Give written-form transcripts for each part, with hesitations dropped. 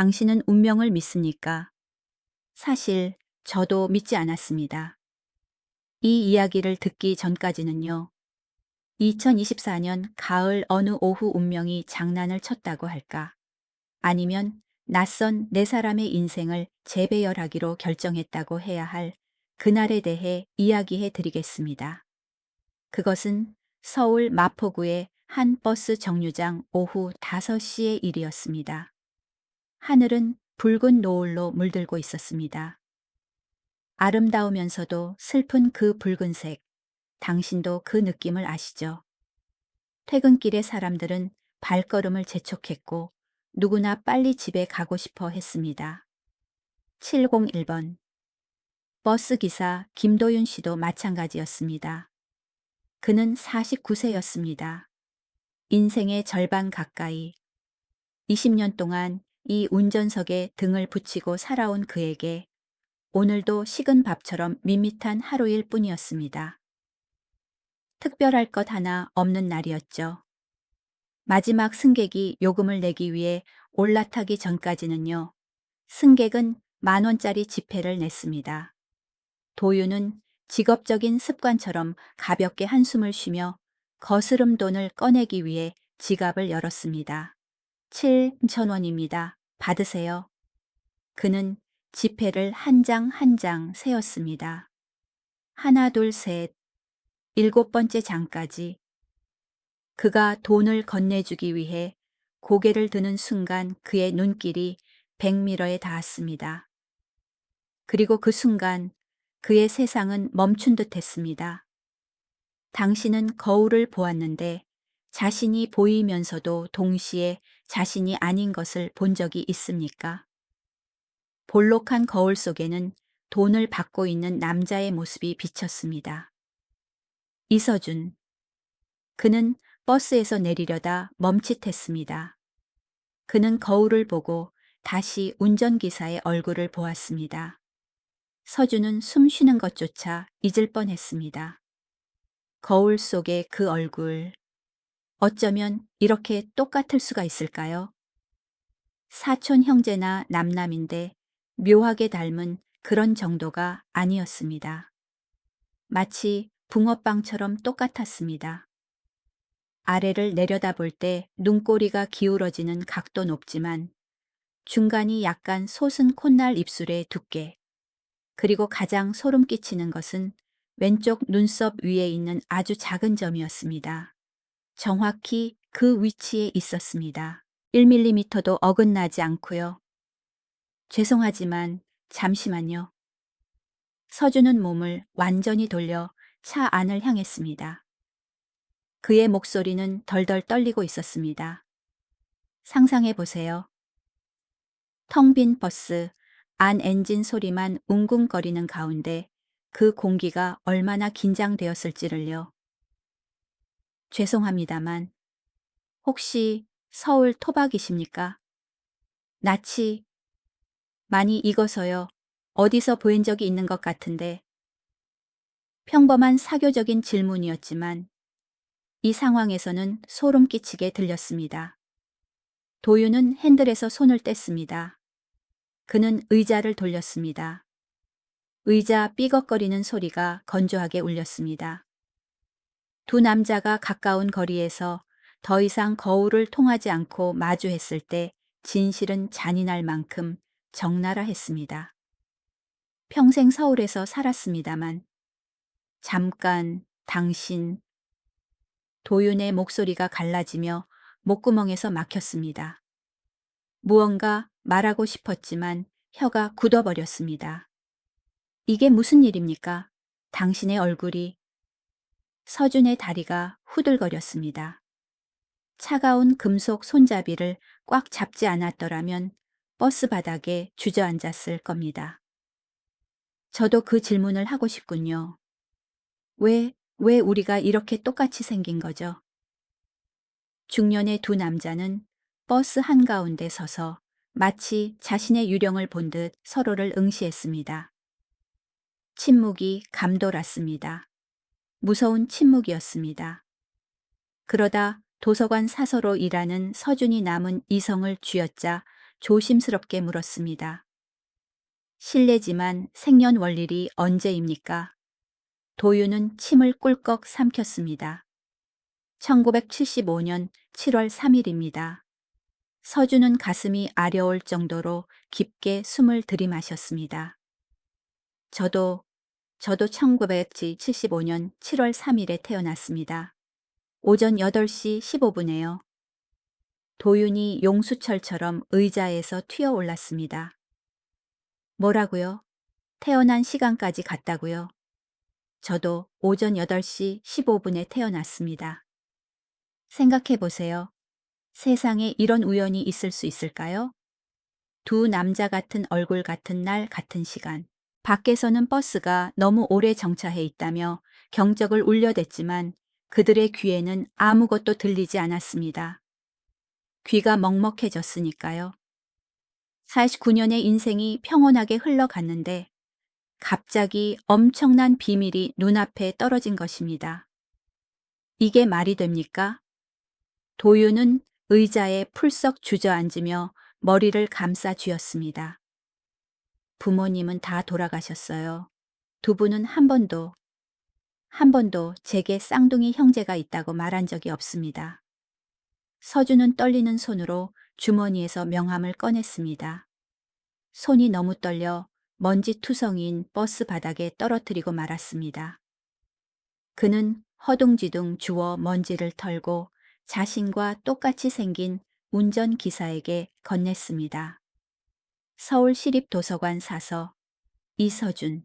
당신은 운명을 믿습니까? 사실 저도 믿지 않았습니다. 이 이야기를 듣기 전까지는요. 2024년 가을 어느 오후 운명이 장난을 쳤다고 할까? 아니면 낯선 네 사람의 인생을 재배열하기로 결정했다고 해야 할 그날에 대해 이야기해 드리겠습니다. 그것은 서울 마포구의 한 버스 정류장 오후 5시의 일이었습니다. 하늘은 붉은 노을로 물들고 있었습니다. 아름다우면서도 슬픈 그 붉은색, 당신도 그 느낌을 아시죠? 퇴근길의 사람들은 발걸음을 재촉했고 누구나 빨리 집에 가고 싶어 했습니다. 701번. 버스 기사 김도윤 씨도 마찬가지였습니다. 그는 49세였습니다. 인생의 절반 가까이 20년 동안 이 운전석에 등을 붙이고 살아온 그에게 오늘도 식은 밥처럼 밋밋한 하루일 뿐이었습니다. 특별할 것 하나 없는 날이었죠. 마지막 승객이 요금을 내기 위해 올라타기 전까지는요. 승객은 10,000원짜리 지폐를 냈습니다. 도윤은 직업적인 습관처럼 가볍게 한숨을 쉬며 거스름 돈을 꺼내기 위해 지갑을 열었습니다. 7,000원입니다. 받으세요. 그는 지폐를 한 장 한 장 세었습니다. 하나, 둘, 셋, 7번째 장까지. 그가 돈을 건네주기 위해 고개를 드는 순간 그의 눈길이 100m에 닿았습니다. 그리고 그 순간 그의 세상은 멈춘 듯 했습니다. 당신은 거울을 보았는데 자신이 보이면서도 동시에 자신이 아닌 것을 본 적이 있습니까? 볼록한 거울 속에는 돈을 받고 있는 남자의 모습이 비쳤습니다. 이서준. 그는 버스에서 내리려다 멈칫했습니다. 그는 거울을 보고 다시 운전기사의 얼굴을 보았습니다. 서준은 숨 쉬는 것조차 잊을 뻔했습니다. 거울 속의 그 얼굴. 어쩌면 이렇게 똑같을 수가 있을까요? 사촌 형제나 남남인데 묘하게 닮은 그런 정도가 아니었습니다. 마치 붕어빵처럼 똑같았습니다. 아래를 내려다볼 때 눈꼬리가 기울어지는 각도 높지만 중간이 약간 솟은 콧날 입술의 두께, 그리고 가장 소름 끼치는 것은 왼쪽 눈썹 위에 있는 아주 작은 점이었습니다. 정확히 그 위치에 있었습니다. 1mm도 어긋나지 않고요. 죄송하지만 잠시만요. 서준은 몸을 완전히 돌려 차 안을 향했습니다. 그의 목소리는 덜덜 떨리고 있었습니다. 상상해 보세요. 텅 빈 버스, 안 엔진 소리만 웅궁거리는 가운데 그 공기가 얼마나 긴장되었을지를요. 죄송합니다만 혹시 서울 토박이십니까? 낯이 많이 익어서요. 어디서 보인 적이 있는 것 같은데. 평범한 사교적인 질문이었지만 이 상황에서는 소름 끼치게 들렸습니다. 도윤은 핸들에서 손을 뗐습니다. 그는 의자를 돌렸습니다. 의자 삐걱거리는 소리가 건조하게 울렸습니다. 두 남자가 가까운 거리에서 더 이상 거울을 통하지 않고 마주했을 때 진실은 잔인할 만큼 적나라 했습니다. 평생 서울에서 살았습니다만 잠깐 당신. 도윤의 목소리가 갈라지며 목구멍에서 막혔습니다. 무언가 말하고 싶었지만 혀가 굳어버렸습니다. 이게 무슨 일입니까? 당신의 얼굴이. 서준의 다리가 후들거렸습니다. 차가운 금속 손잡이를 꽉 잡지 않았더라면 버스 바닥에 주저앉았을 겁니다. 저도 그 질문을 하고 싶군요. 왜 우리가 이렇게 똑같이 생긴 거죠? 중년의 두 남자는 버스 한가운데 서서 마치 자신의 유령을 본 듯 서로를 응시했습니다. 침묵이 감돌았습니다. 무서운 침묵이었습니다. 그러다 도서관 사서로 일하는 서준이 남은 이성을 쥐어짜 조심스럽게 물었습니다. 실례지만 생년월일이 언제입니까? 도윤은 침을 꿀꺽 삼켰습니다. 1975년 7월 3일입니다. 서준은 가슴이 아려올 정도로 깊게 숨을 들이마셨습니다. 저도 1975년 7월 3일에 태어났습니다. 오전 8시 15분에요. 도윤이 용수철처럼 의자에서 튀어 올랐습니다. 뭐라고요? 태어난 시간까지 같다고요? 저도 오전 8시 15분에 태어났습니다. 생각해 보세요. 세상에 이런 우연이 있을 수 있을까요? 두 남자 같은 얼굴 같은 날 같은 시간. 밖에서는 버스가 너무 오래 정차해 있다며 경적을 울려댔지만 그들의 귀에는 아무것도 들리지 않았습니다. 귀가 먹먹해졌으니까요. 49년의 인생이 평온하게 흘러갔는데 갑자기 엄청난 비밀이 눈앞에 떨어진 것입니다. 이게 말이 됩니까? 도윤은 의자에 풀썩 주저앉으며 머리를 감싸 쥐었습니다. 부모님은 다 돌아가셨어요. 두 분은 한 번도 제게 쌍둥이 형제가 있다고 말한 적이 없습니다. 서준은 떨리는 손으로 주머니에서 명함을 꺼냈습니다. 손이 너무 떨려 먼지 투성이인 버스 바닥에 떨어뜨리고 말았습니다. 그는 허둥지둥 주워 먼지를 털고 자신과 똑같이 생긴 운전기사에게 건넸습니다. 서울시립도서관 사서 이서준.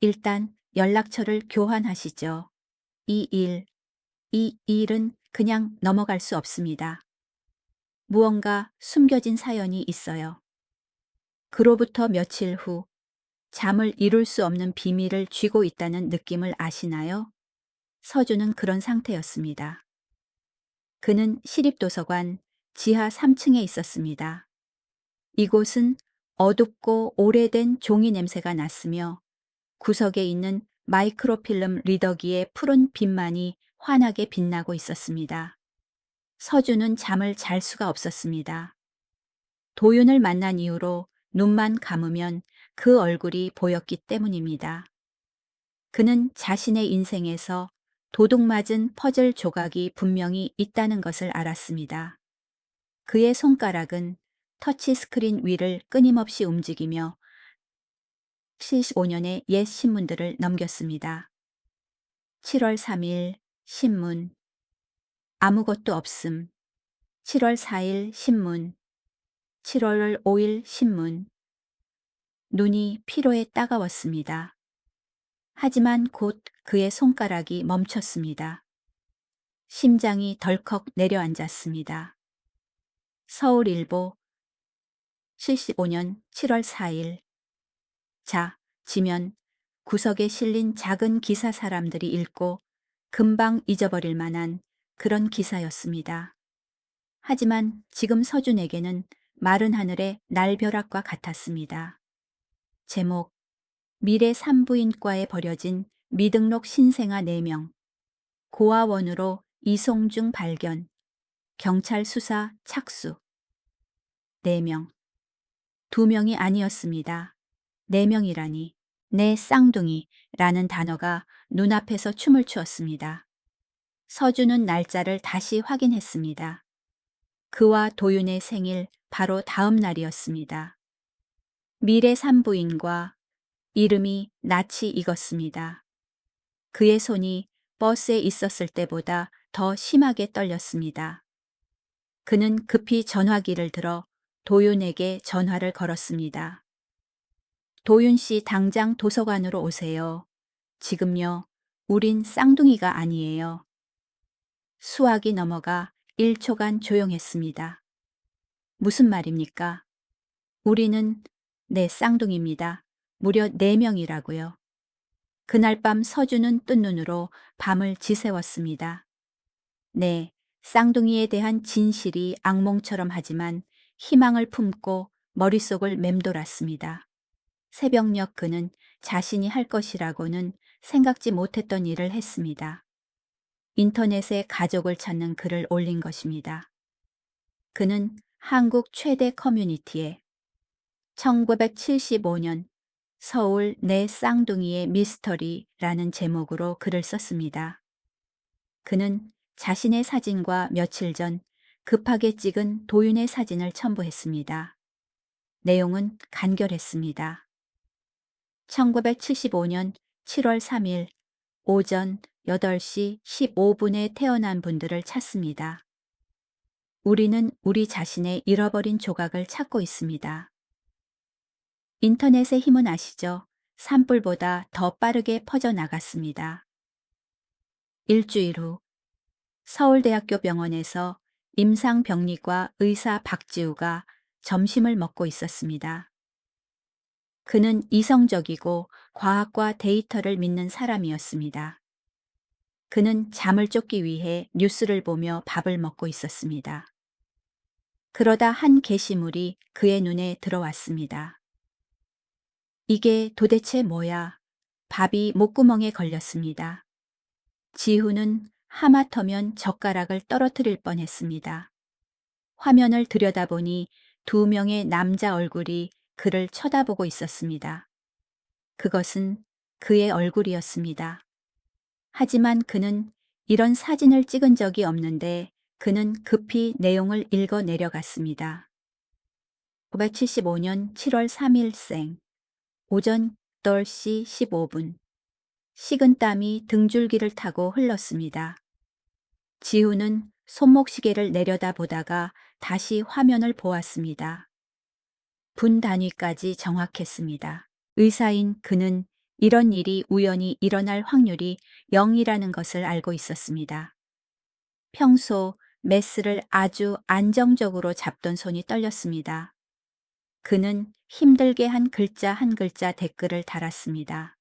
일단 연락처를 교환하시죠. 이 일은 그냥 넘어갈 수 없습니다. 무언가 숨겨진 사연이 있어요. 그로부터 며칠 후 잠을 이룰 수 없는 비밀을 쥐고 있다는 느낌을 아시나요? 서준은 그런 상태였습니다. 그는 시립도서관 지하 3층에 있었습니다. 이곳은 어둡고 오래된 종이 냄새가 났으며 구석에 있는 마이크로필름 리더기의 푸른 빛만이 환하게 빛나고 있었습니다. 서준은 잠을 잘 수가 없었습니다. 도윤을 만난 이후로 눈만 감으면 그 얼굴이 보였기 때문입니다. 그는 자신의 인생에서 도둑맞은 퍼즐 조각이 분명히 있다는 것을 알았습니다. 그의 손가락은 터치스크린 위를 끊임없이 움직이며 75년의 옛 신문들을 넘겼습니다. 7월 3일 신문. 아무것도 없음. 7월 4일 신문. 7월 5일 신문. 눈이 피로에 따가웠습니다. 하지만 곧 그의 손가락이 멈췄습니다. 심장이 덜컥 내려앉았습니다. 서울일보 75년 7월 4일. 자, 지면 구석에 실린 작은 기사 사람들이 읽고 금방 잊어버릴 만한 그런 기사였습니다. 하지만 지금 서준에게는 마른 하늘의 날벼락과 같았습니다. 제목, 미래 산부인과에 버려진 미등록 신생아 4명, 고아원으로 이송 중 발견, 경찰 수사 착수. 4명, 2명이 아니었습니다. 4명이라니. 내 쌍둥이라는 단어가 눈앞에서 춤을 추었습니다. 서준은 날짜를 다시 확인했습니다. 그와 도윤의 생일 바로 다음 날이었습니다. 미래 산부인과 이름이 낯이 익었습니다. 그의 손이 버스에 있었을 때보다 더 심하게 떨렸습니다. 그는 급히 전화기를 들어 도윤에게 전화를 걸었습니다. 도윤 씨 당장 도서관으로 오세요. 지금요, 우린 쌍둥이가 아니에요. 수학이 넘어가 1초간 조용했습니다. 무슨 말입니까? 우리는 네 쌍둥이입니다. 무려 4명이라고요. 그날 밤 서준은 뜬 눈으로 밤을 지새웠습니다. 네, 쌍둥이에 대한 진실이 악몽처럼 하지만 희망을 품고 머릿속을 맴돌았습니다. 새벽녘 그는 자신이 할 것이라고는 생각지 못했던 일을 했습니다. 인터넷에 가족을 찾는 글을 올린 것입니다. 그는 한국 최대 커뮤니티에 1975년 서울 내 쌍둥이의 미스터리라는 제목으로 글을 썼습니다. 그는 자신의 사진과 며칠 전 급하게 찍은 도윤의 사진을 첨부했습니다. 내용은 간결했습니다. 1975년 7월 3일 오전 8시 15분에 태어난 분들을 찾습니다. 우리는 우리 자신의 잃어버린 조각을 찾고 있습니다. 인터넷의 힘은 아시죠? 산불보다 더 빠르게 퍼져나갔습니다. 일주일 후 서울대학교 병원에서 임상병리과 의사 박지우가 점심을 먹고 있었습니다. 그는 이성적이고 과학과 데이터를 믿는 사람이었습니다. 그는 잠을 쫓기 위해 뉴스를 보며 밥을 먹고 있었습니다. 그러다 한 게시물이 그의 눈에 들어왔습니다. 이게 도대체 뭐야? 밥이 목구멍에 걸렸습니다. 지후는 하마터면 젓가락을 떨어뜨릴 뻔했습니다. 화면을 들여다보니 두 명의 남자 얼굴이 그를 쳐다보고 있었습니다. 그것은 그의 얼굴이었습니다. 하지만 그는 이런 사진을 찍은 적이 없는데 그는 급히 내용을 읽어 내려갔습니다. 975년 7월 3일생 오전 8시 15분 식은땀이 등줄기를 타고 흘렀습니다. 지우는 손목시계를 내려다보다가 다시 화면을 보았습니다. 분 단위까지 정확했습니다. 의사인 그는 이런 일이 우연히 일어날 확률이 0이라는 것을 알고 있었습니다. 평소 메스를 아주 안정적으로 잡던 손이 떨렸습니다. 그는 힘들게 한 글자 한 글자 댓글을 달았습니다.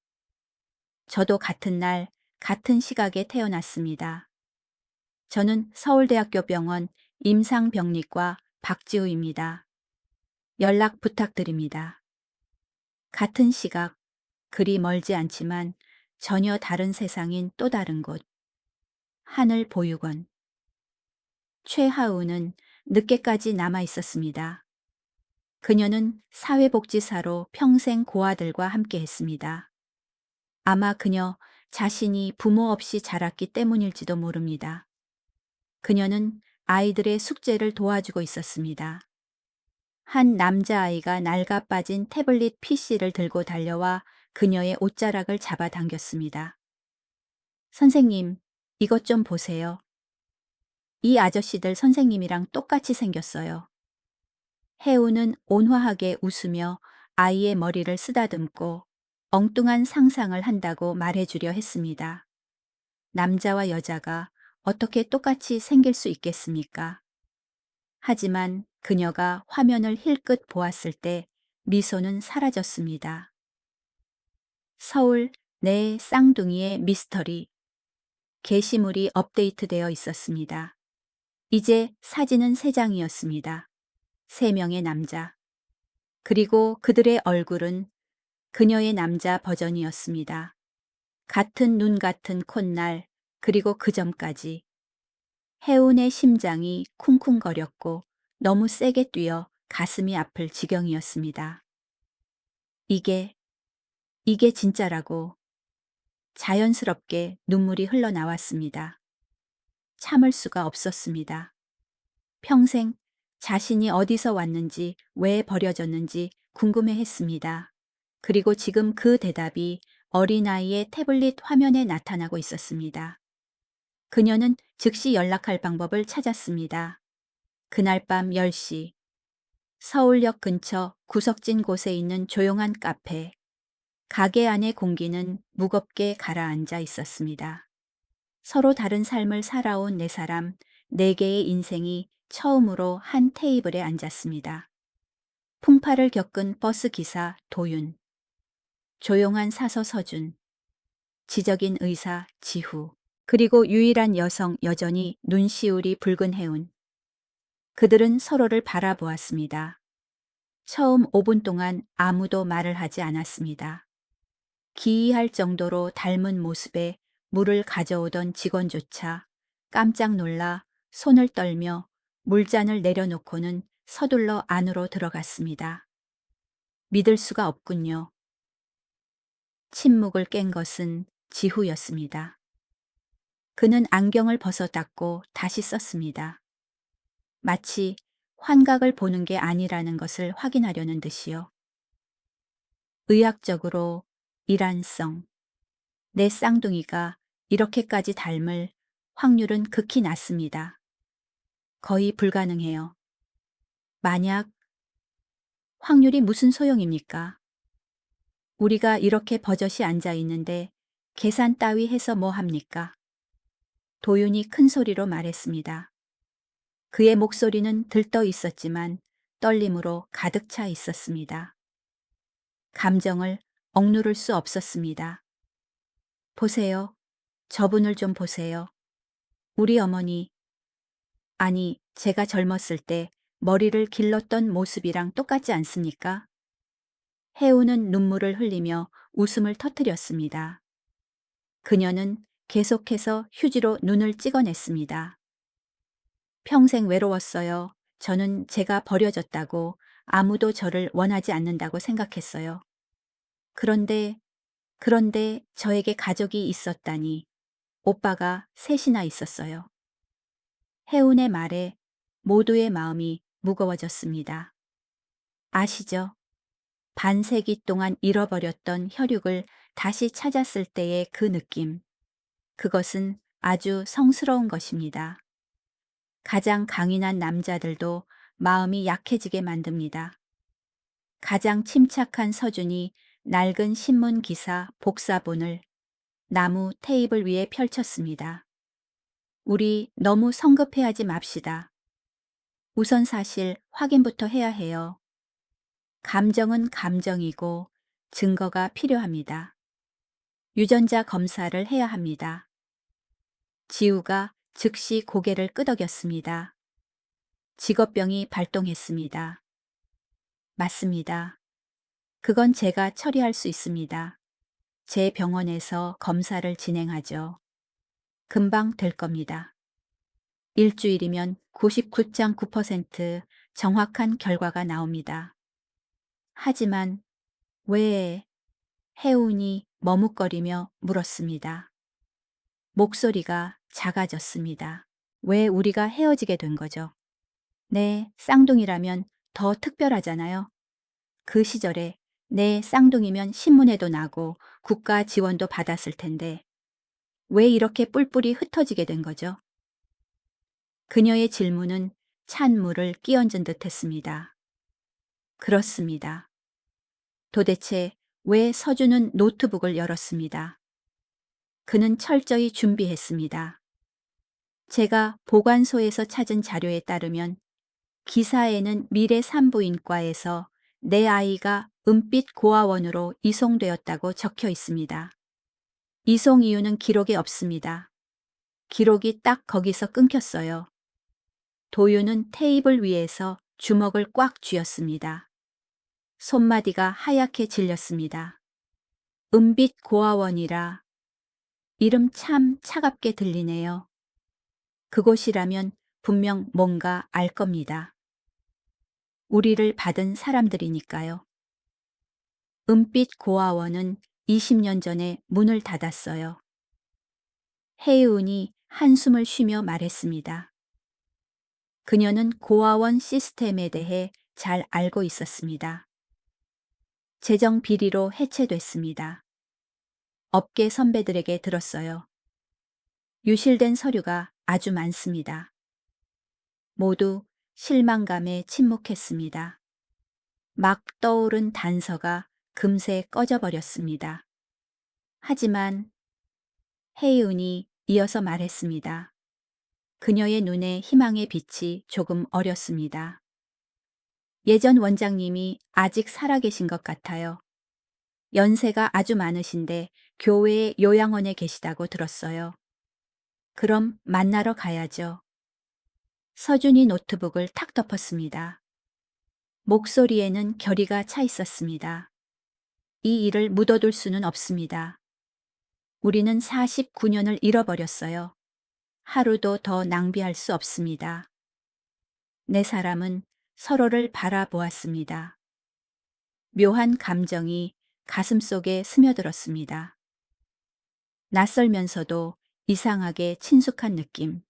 저도 같은 날, 같은 시각에 태어났습니다. 저는 서울대학교 병원 임상병리과 박지우입니다. 연락 부탁드립니다. 같은 시각, 그리 멀지 않지만 전혀 다른 세상인 또 다른 곳. 하늘 보육원. 최하우는 늦게까지 남아 있었습니다. 그녀는 사회복지사로 평생 고아들과 함께 했습니다. 아마 그녀 자신이 부모 없이 자랐기 때문일지도 모릅니다. 그녀는 아이들의 숙제를 도와주고 있었습니다. 한 남자아이가 낡아 빠진 태블릿 PC를 들고 달려와 그녀의 옷자락을 잡아당겼습니다. 선생님, 이것 좀 보세요. 이 아저씨들 선생님이랑 똑같이 생겼어요. 해우는 온화하게 웃으며 아이의 머리를 쓰다듬고 엉뚱한 상상을 한다고 말해주려 했습니다. 남자와 여자가 어떻게 똑같이 생길 수 있겠습니까? 하지만 그녀가 화면을 힐끗 보았을 때 미소는 사라졌습니다. 서울 내 쌍둥이의 미스터리. 게시물이 업데이트되어 있었습니다. 이제 사진은 3장이었습니다. 3명의 남자. 그리고 그들의 얼굴은 그녀의 남자 버전이었습니다. 같은 눈 같은 콧날, 그리고 그 전까지. 해운의 심장이 쿵쿵거렸고 너무 세게 뛰어 가슴이 아플 지경이었습니다. 이게 진짜라고. 자연스럽게 눈물이 흘러나왔습니다. 참을 수가 없었습니다. 평생 자신이 어디서 왔는지 왜 버려졌는지 궁금해했습니다. 그리고 지금 그 대답이 어린아이의 태블릿 화면에 나타나고 있었습니다. 그녀는 즉시 연락할 방법을 찾았습니다. 그날 밤 10시 서울역 근처 구석진 곳에 있는 조용한 카페. 가게 안의 공기는 무겁게 가라앉아 있었습니다. 서로 다른 삶을 살아온 네 사람, 네 개의 인생이 처음으로 한 테이블에 앉았습니다. 풍파를 겪은 버스 기사 도윤, 조용한 사서 서준, 지적인 의사 지후, 그리고 유일한 여성 여전히 눈시울이 붉은 해운. 그들은 서로를 바라보았습니다. 처음 5분 동안 아무도 말을 하지 않았습니다. 기이할 정도로 닮은 모습에 물을 가져오던 직원조차 깜짝 놀라 손을 떨며 물잔을 내려놓고는 서둘러 안으로 들어갔습니다. 믿을 수가 없군요. 침묵을 깬 것은 지후였습니다. 그는 안경을 벗어 닦고 다시 썼습니다. 마치 환각을 보는 게 아니라는 것을 확인하려는 듯이요. 의학적으로 일환성, 내 쌍둥이가 이렇게까지 닮을 확률은 극히 낮습니다. 거의 불가능해요. 만약 확률이 무슨 소용입니까? 우리가 이렇게 버젓이 앉아 있는데 계산 따위 해서 뭐 합니까? 도윤이 큰 소리로 말했습니다. 그의 목소리는 들떠 있었지만 떨림으로 가득 차 있었습니다. 감정을 억누를 수 없었습니다. 보세요. 저분을 좀 보세요. 우리 어머니. 아니, 제가 젊었을 때 머리를 길렀던 모습이랑 똑같지 않습니까? 해우는 눈물을 흘리며 웃음을 터뜨렸습니다. 그녀는 계속해서 휴지로 눈을 찍어냈습니다. 평생 외로웠어요. 저는 제가 버려졌다고 아무도 저를 원하지 않는다고 생각했어요. 그런데 저에게 가족이 있었다니. 오빠가 셋이나 있었어요. 해운의 말에 모두의 마음이 무거워졌습니다. 아시죠? 반세기 동안 잃어버렸던 혈육을 다시 찾았을 때의 그 느낌. 그것은 아주 성스러운 것입니다. 가장 강인한 남자들도 마음이 약해지게 만듭니다. 가장 침착한 서준이 낡은 신문 기사 복사본을 나무 테이블 위에 펼쳤습니다. 우리 너무 성급해하지 맙시다. 우선 사실 확인부터 해야 해요. 감정은 감정이고 증거가 필요합니다. 유전자 검사를 해야 합니다. 지우가 즉시 고개를 끄덕였습니다. 직업병이 발동했습니다. 맞습니다. 그건 제가 처리할 수 있습니다. 제 병원에서 검사를 진행하죠. 금방 될 겁니다. 일주일이면 99.9% 정확한 결과가 나옵니다. 하지만 왜? 해운이 머뭇거리며 물었습니다. 목소리가 작아졌습니다. 왜 우리가 헤어지게 된 거죠? 네, 쌍둥이라면 더 특별하잖아요. 그 시절에 내 쌍둥이면 신문에도 나고 국가 지원도 받았을 텐데 왜 이렇게 뿔뿔이 흩어지게 된 거죠? 그녀의 질문은 찬물을 끼얹은 듯 했습니다. 그렇습니다. 도대체 왜 서준은 노트북을 열었습니다. 그는 철저히 준비했습니다. 제가 보관소에서 찾은 자료에 따르면 기사에는 미래 산부인과에서 내 아이가 은빛 고아원으로 이송되었다고 적혀 있습니다. 이송 이유는 기록에 없습니다. 기록이 딱 거기서 끊겼어요. 도윤은 테이블 위에서 주먹을 꽉 쥐었습니다. 손마디가 하얗게 질렸습니다. 은빛 고아원이라 이름 참 차갑게 들리네요. 그곳이라면 분명 뭔가 알 겁니다. 우리를 받은 사람들이니까요. 은빛 고아원은 20년 전에 문을 닫았어요. 해운이 한숨을 쉬며 말했습니다. 그녀는 고아원 시스템에 대해 잘 알고 있었습니다. 재정 비리로 해체됐습니다. 업계 선배들에게 들었어요. 유실된 서류가 아주 많습니다. 모두 실망감에 침묵했습니다. 막 떠오른 단서가 금세 꺼져버렸습니다. 하지만 해이은이 이어서 말했습니다. 그녀의 눈에 희망의 빛이 조금 어렸습니다. 예전 원장님이 아직 살아계신 것 같아요. 연세가 아주 많으신데 교회의 요양원에 계시다고 들었어요. 그럼 만나러 가야죠. 서준이 노트북을 탁 덮었습니다. 목소리에는 결의가 차 있었습니다. 이 일을 묻어둘 수는 없습니다. 우리는 49년을 잃어버렸어요. 하루도 더 낭비할 수 없습니다. 내 사람은 서로를 바라보았습니다. 묘한 감정이 가슴속에 스며들었습니다. 낯설면서도 이상하게 친숙한 느낌.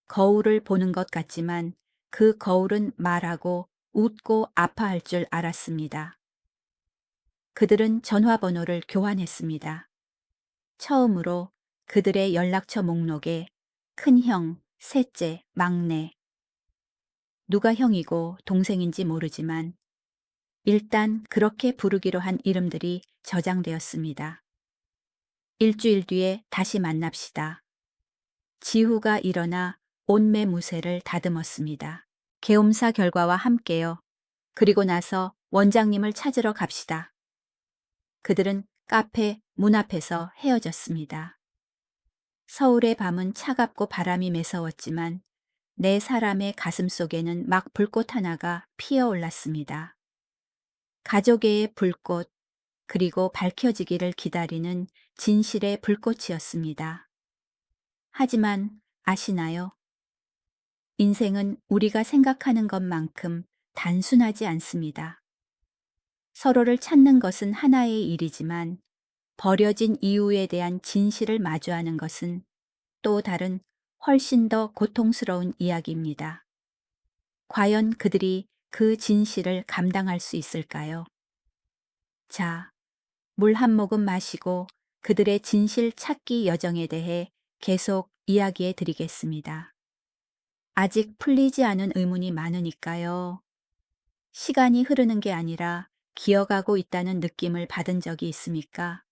거울을 보는 것 같지만 그 거울은 말하고 웃고 아파할 줄 알았습니다. 그들은 전화번호를 교환했습니다. 처음으로 그들의 연락처 목록에 큰형, 셋째, 막내, 누가 형이고 동생인지 모르지만 일단 그렇게 부르기로 한 이름들이 저장되었습니다. 일주일 뒤에 다시 만납시다. 지후가 일어나 온매무새를 다듬었습니다. 계엄사 결과와 함께요. 그리고 나서 원장님을 찾으러 갑시다. 그들은 카페 문 앞에서 헤어졌습니다. 서울의 밤은 차갑고 바람이 매서웠지만 네 사람의 가슴 속에는 막 불꽃 하나가 피어올랐습니다. 가족의 불꽃, 그리고 밝혀지기를 기다리는 진실의 불꽃이었습니다. 하지만 아시나요? 인생은 우리가 생각하는 것만큼 단순하지 않습니다. 서로를 찾는 것은 하나의 일이지만 버려진 이유에 대한 진실을 마주하는 것은 또 다른 훨씬 더 고통스러운 이야기입니다. 과연 그들이 그 진실을 감당할 수 있을까요? 자, 물 한 모금 마시고 그들의 진실 찾기 여정에 대해 계속 이야기해 드리겠습니다. 아직 풀리지 않은 의문이 많으니까요. 시간이 흐르는 게 아니라 기어가고 있다는 느낌을 받은 적이 있습니까?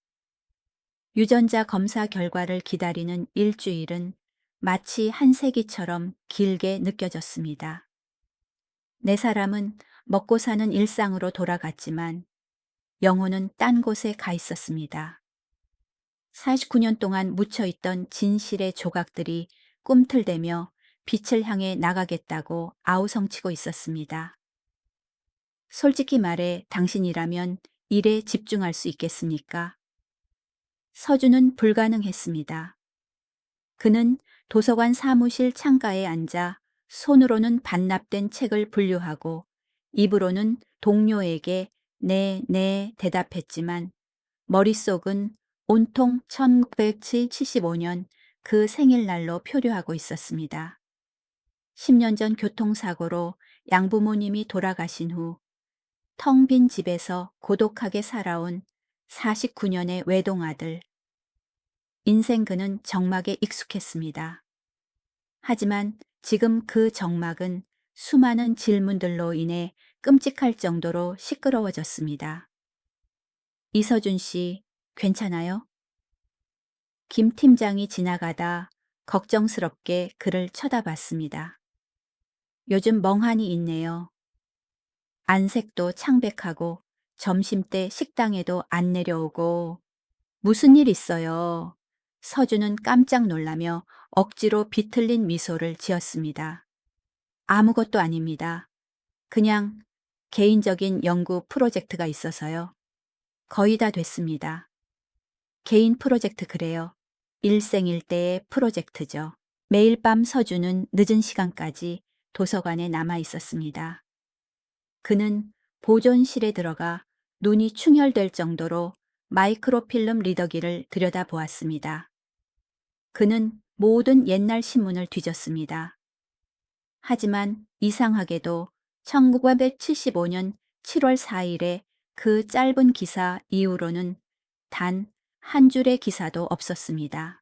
유전자 검사 결과를 기다리는 일주일은 마치 한 세기처럼 길게 느껴졌습니다. 네 사람은 먹고 사는 일상으로 돌아갔지만 영혼은 딴 곳에 가 있었습니다. 49년 동안 묻혀있던 진실의 조각들이 꿈틀대며 빛을 향해 나가겠다고 아우성치고 있었습니다. 솔직히 말해 당신이라면 일에 집중할 수 있겠습니까? 서준은 불가능했습니다. 그는 도서관 사무실 창가에 앉아 손으로는 반납된 책을 분류하고 입으로는 동료에게 네, 네 대답했지만 머릿속은 온통 1975년 그 생일날로 표류하고 있었습니다. 10년 전 교통사고로 양부모님이 돌아가신 후 텅 빈 집에서 고독하게 살아온 49년의 외동아들. 인생 그는 정막에 익숙했습니다. 하지만 지금 그 정막은 수많은 질문들로 인해 끔찍할 정도로 시끄러워졌습니다. 이서준 씨, 괜찮아요? 김 팀장이 지나가다 걱정스럽게 그를 쳐다봤습니다. 요즘 멍하니 있네요. 안색도 창백하고 점심때 식당에도 안 내려오고 무슨 일 있어요? 서준은 깜짝 놀라며 억지로 비틀린 미소를 지었습니다. 아무것도 아닙니다. 그냥 개인적인 연구 프로젝트가 있어서요. 거의 다 됐습니다. 개인 프로젝트 그래요. 일생일대의 프로젝트죠. 매일 밤 서준은 늦은 시간까지 도서관에 남아 있었습니다. 그는 보존실에 들어가 눈이 충혈될 정도로 마이크로필름 리더기를 들여다보았습니다. 그는 모든 옛날 신문을 뒤졌습니다. 하지만 이상하게도 1975년 7월 4일에 그 짧은 기사 이후로는 단 한 줄의 기사도 없었습니다.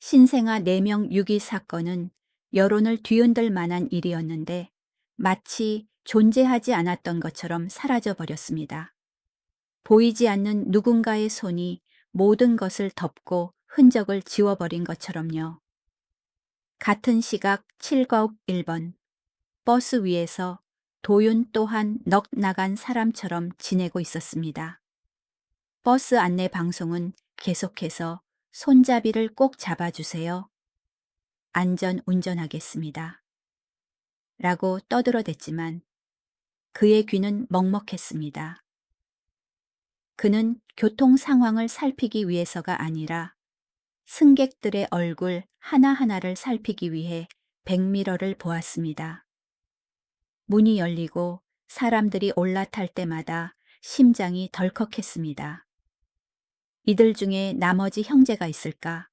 신생아 4명 유기 사건은 여론을 뒤흔들 만한 일이었는데 마치 존재하지 않았던 것처럼 사라져 버렸습니다. 보이지 않는 누군가의 손이 모든 것을 덮고 흔적을 지워버린 것처럼요. 같은 시각 7과 1번 버스 위에서 도윤 또한 넋 나간 사람처럼 지내고 있었습니다. 버스 안내 방송은 계속해서 손잡이를 꼭 잡아주세요. 안전 운전하겠습니다. 라고 떠들어댔지만 그의 귀는 먹먹했습니다. 그는 교통 상황을 살피기 위해서가 아니라 승객들의 얼굴 하나하나를 살피기 위해 백미러를 보았습니다. 문이 열리고 사람들이 올라탈 때마다 심장이 덜컥했습니다. 이들 중에 나머지 형제가 있을까?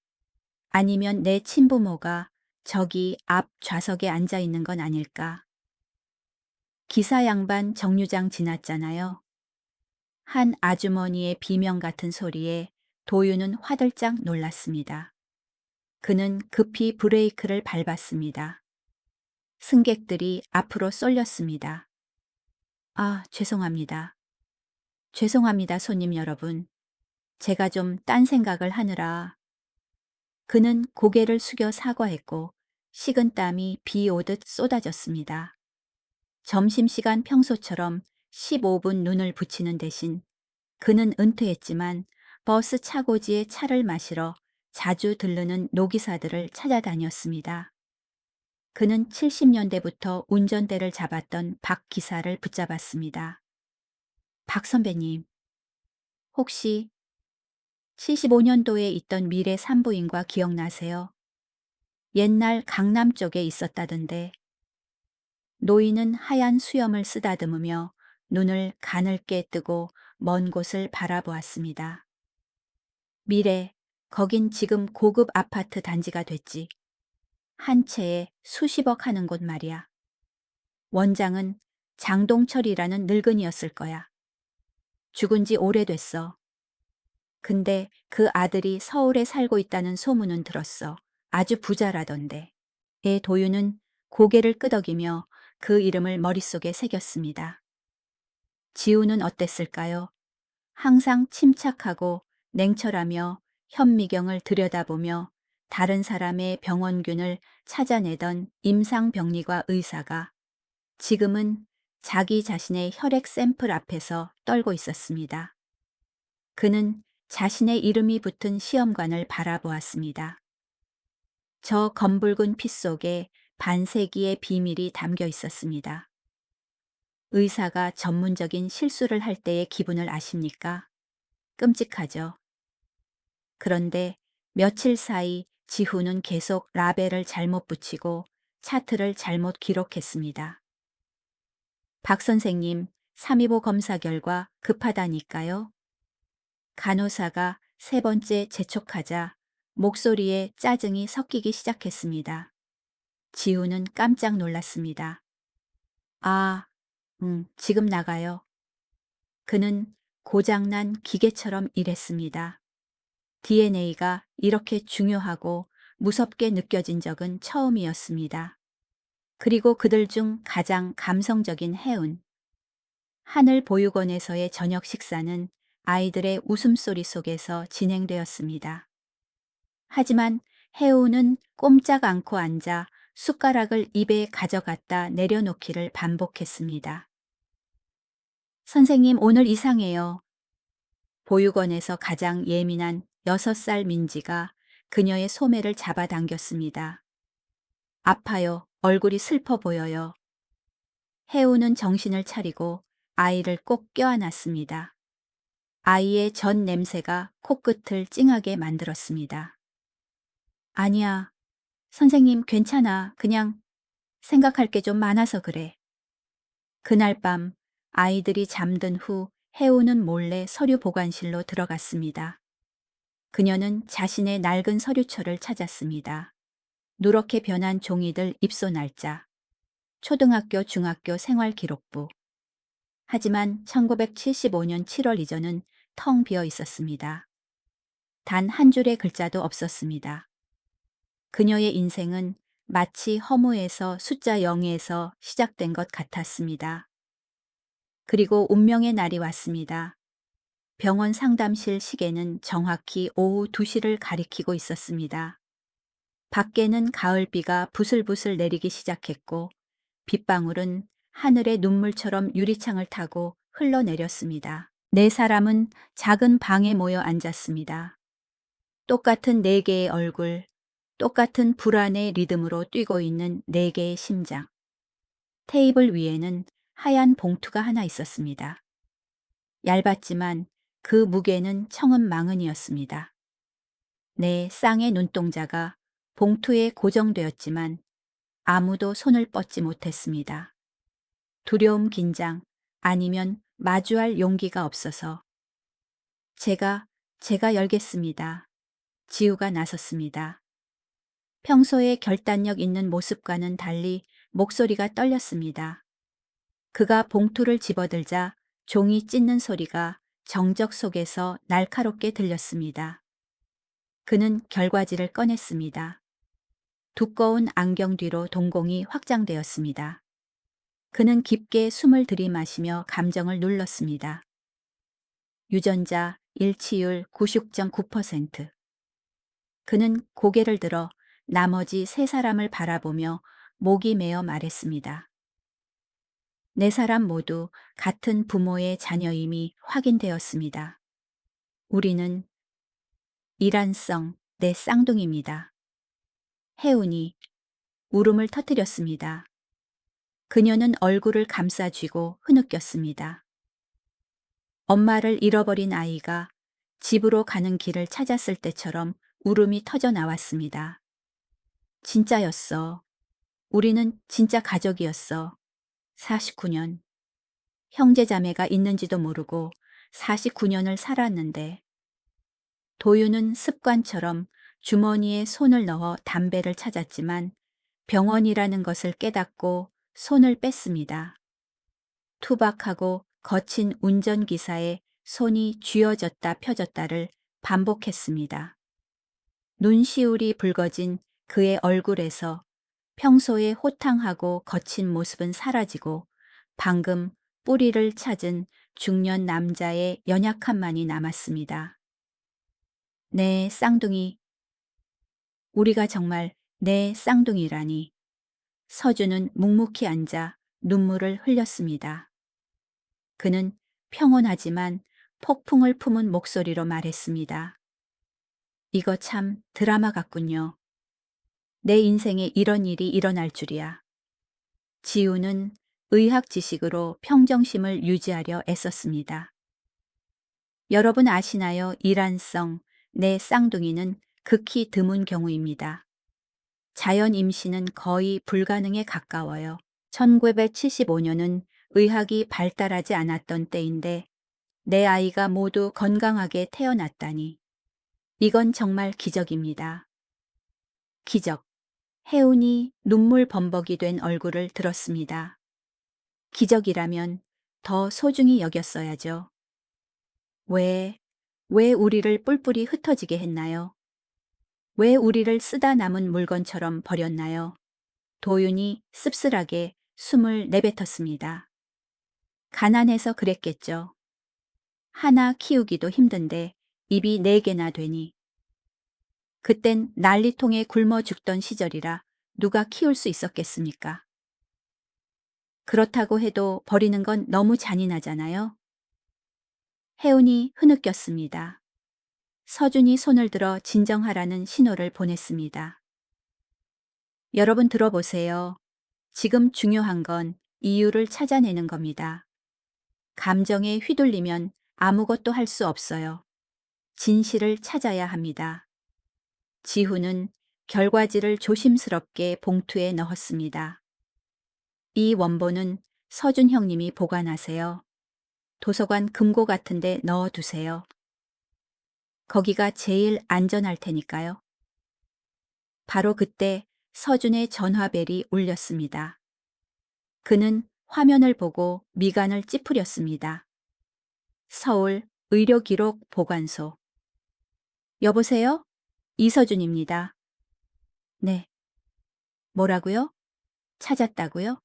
아니면 내 친부모가 저기 앞 좌석에 앉아 있는 건 아닐까? 기사 양반 정류장 지났잖아요. 한 아주머니의 비명 같은 소리에 도윤은 화들짝 놀랐습니다. 그는 급히 브레이크를 밟았습니다. 승객들이 앞으로 쏠렸습니다. 아, 죄송합니다. 죄송합니다, 손님 여러분. 제가 좀 딴 생각을 하느라. 그는 고개를 숙여 사과했고 식은땀이 비 오듯 쏟아졌습니다. 점심시간 평소처럼 15분 눈을 붙이는 대신 그는 은퇴했지만 버스 차고지에 차를 마시러 자주 들르는 노기사들을 찾아다녔습니다. 그는 70년대부터 운전대를 잡았던 박 기사를 붙잡았습니다. 박 선배님, 혹시 75년도에 있던 미래 산부인과 기억나세요? 옛날 강남 쪽에 있었다던데. 노인은 하얀 수염을 쓰다듬으며 눈을 가늘게 뜨고 먼 곳을 바라보았습니다. 미래, 거긴 지금 고급 아파트 단지가 됐지. 한 채에 수십억 하는 곳 말이야. 원장은 장동철이라는 늙은이였을 거야. 죽은 지 오래됐어. 근데 그 아들이 서울에 살고 있다는 소문은 들었어. 아주 부자라던데. 애 도윤은 고개를 끄덕이며 그 이름을 머릿속에 새겼습니다. 지우는 어땠을까요? 항상 침착하고 냉철하며 현미경을 들여다보며 다른 사람의 병원균을 찾아내던 임상병리과 의사가 지금은 자기 자신의 혈액 샘플 앞에서 떨고 있었습니다. 그는 자신의 이름이 붙은 시험관을 바라보았습니다. 저 검붉은 피 속에 반세기의 비밀이 담겨 있었습니다. 의사가 전문적인 실수를 할 때의 기분을 아십니까? 끔찍하죠. 그런데 며칠 사이 지후는 계속 라벨을 잘못 붙이고 차트를 잘못 기록했습니다. 박 선생님, 325 검사 결과 급하다니까요. 간호사가 세 번째 재촉하자 목소리에 짜증이 섞이기 시작했습니다. 지우는 깜짝 놀랐습니다. 아, 지금 나가요. 그는 고장난 기계처럼 일했습니다. DNA가 이렇게 중요하고 무섭게 느껴진 적은 처음이었습니다. 그리고 그들 중 가장 감성적인 해운. 하늘 보육원에서의 저녁 식사는 아이들의 웃음소리 속에서 진행되었습니다. 하지만 해운은 꼼짝 않고 앉아 숟가락을 입에 가져갔다 내려놓기를 반복했습니다. 선생님, 오늘 이상해요. 보육원에서 가장 예민한 6살 민지가 그녀의 소매를 잡아당겼습니다. 아파요. 얼굴이 슬퍼 보여요. 해우는 정신을 차리고 아이를 꼭 껴안았습니다. 아이의 전 냄새가 코끝을 찡하게 만들었습니다. 아니야. 선생님 괜찮아. 그냥 생각할 게 좀 많아서 그래. 그날 밤 아이들이 잠든 후 해우는 몰래 서류 보관실로 들어갔습니다. 그녀는 자신의 낡은 서류처를 찾았습니다. 누렇게 변한 종이들 입소 날짜, 초등학교, 중학교 생활기록부. 하지만 1975년 7월 이전은 텅 비어 있었습니다. 단 한 줄의 글자도 없었습니다. 그녀의 인생은 마치 허무에서 숫자 0에서 시작된 것 같았습니다. 그리고 운명의 날이 왔습니다. 병원 상담실 시계는 정확히 오후 2시를 가리키고 있었습니다. 밖에는 가을비가 부슬부슬 내리기 시작했고 빗방울은 하늘의 눈물처럼 유리창을 타고 흘러내렸습니다. 네 사람은 작은 방에 모여 앉았습니다. 똑같은 네 개의 얼굴, 똑같은 불안의 리듬으로 뛰고 있는 네 개의 심장. 테이블 위에는 하얀 봉투가 하나 있었습니다. 얇았지만 그 무게는 천은망은이었습니다. 내 쌍의 눈동자가 봉투에 고정되었지만 아무도 손을 뻗지 못했습니다. 두려움, 긴장, 아니면 마주할 용기가 없어서. 제가, 제가 열겠습니다. 지우가 나섰습니다. 평소에 결단력 있는 모습과는 달리 목소리가 떨렸습니다. 그가 봉투를 집어들자 종이 찢는 소리가 정적 속에서 날카롭게 들렸습니다. 그는 결과지를 꺼냈습니다. 두꺼운 안경 뒤로 동공이 확장되었습니다. 그는 깊게 숨을 들이마시며 감정을 눌렀습니다. 유전자 일치율 96.9%. 그는 고개를 들어 나머지 세 사람을 바라보며 목이 메어 말했습니다. 네 사람 모두 같은 부모의 자녀임이 확인되었습니다. 우리는 이란성 내 쌍둥이입니다. 혜운이 울음을 터뜨렸습니다. 그녀는 얼굴을 감싸 쥐고 흐느꼈습니다. 엄마를 잃어버린 아이가 집으로 가는 길을 찾았을 때처럼 울음이 터져 나왔습니다. 진짜였어. 우리는 진짜 가족이었어. 49년. 형제자매가 있는지도 모르고 49년을 살았는데. 도유는 습관처럼 주머니에 손을 넣어 담배를 찾았지만 병원이라는 것을 깨닫고 손을 뺐습니다. 투박하고 거친 운전기사의 손이 쥐어졌다 펴졌다를 반복했습니다. 눈시울이 붉어진 그의 얼굴에서 평소의 호탕하고 거친 모습은 사라지고 방금 뿌리를 찾은 중년 남자의 연약함만이 남았습니다. 내 쌍둥이. 우리가 정말 내 쌍둥이라니. 서준은 묵묵히 앉아 눈물을 흘렸습니다. 그는 평온하지만 폭풍을 품은 목소리로 말했습니다. 이거 참 드라마 같군요. 내 인생에 이런 일이 일어날 줄이야. 지우는 의학 지식으로 평정심을 유지하려 애썼습니다. 여러분 아시나요? 이란성 내 쌍둥이는 극히 드문 경우입니다. 자연 임신은 거의 불가능에 가까워요. 1975년은 의학이 발달하지 않았던 때인데 내 아이가 모두 건강하게 태어났다니. 이건 정말 기적입니다. 기적. 혜운이 눈물 범벅이 된 얼굴을 들었습니다. 기적이라면 더 소중히 여겼어야죠. 왜 우리를 뿔뿔이 흩어지게 했나요? 왜 우리를 쓰다 남은 물건처럼 버렸나요? 도윤이 씁쓸하게 숨을 내뱉었습니다. 가난해서 그랬겠죠. 하나 키우기도 힘든데 입이 4개나 되니. 그땐 난리통에 굶어 죽던 시절이라 누가 키울 수 있었겠습니까? 그렇다고 해도 버리는 건 너무 잔인하잖아요. 혜운이 흐느꼈습니다. 서준이 손을 들어 진정하라는 신호를 보냈습니다. 여러분 들어보세요. 지금 중요한 건 이유를 찾아내는 겁니다. 감정에 휘둘리면 아무것도 할 수 없어요. 진실을 찾아야 합니다. 지후는 결과지를 조심스럽게 봉투에 넣었습니다. 이 원본은 서준 형님이 보관하세요. 도서관 금고 같은 데 넣어두세요. 거기가 제일 안전할 테니까요. 바로 그때 서준의 전화벨이 울렸습니다. 그는 화면을 보고 미간을 찌푸렸습니다. 서울 의료기록 보관소. 여보세요? 이서준입니다. 네. 뭐라고요? 찾았다고요?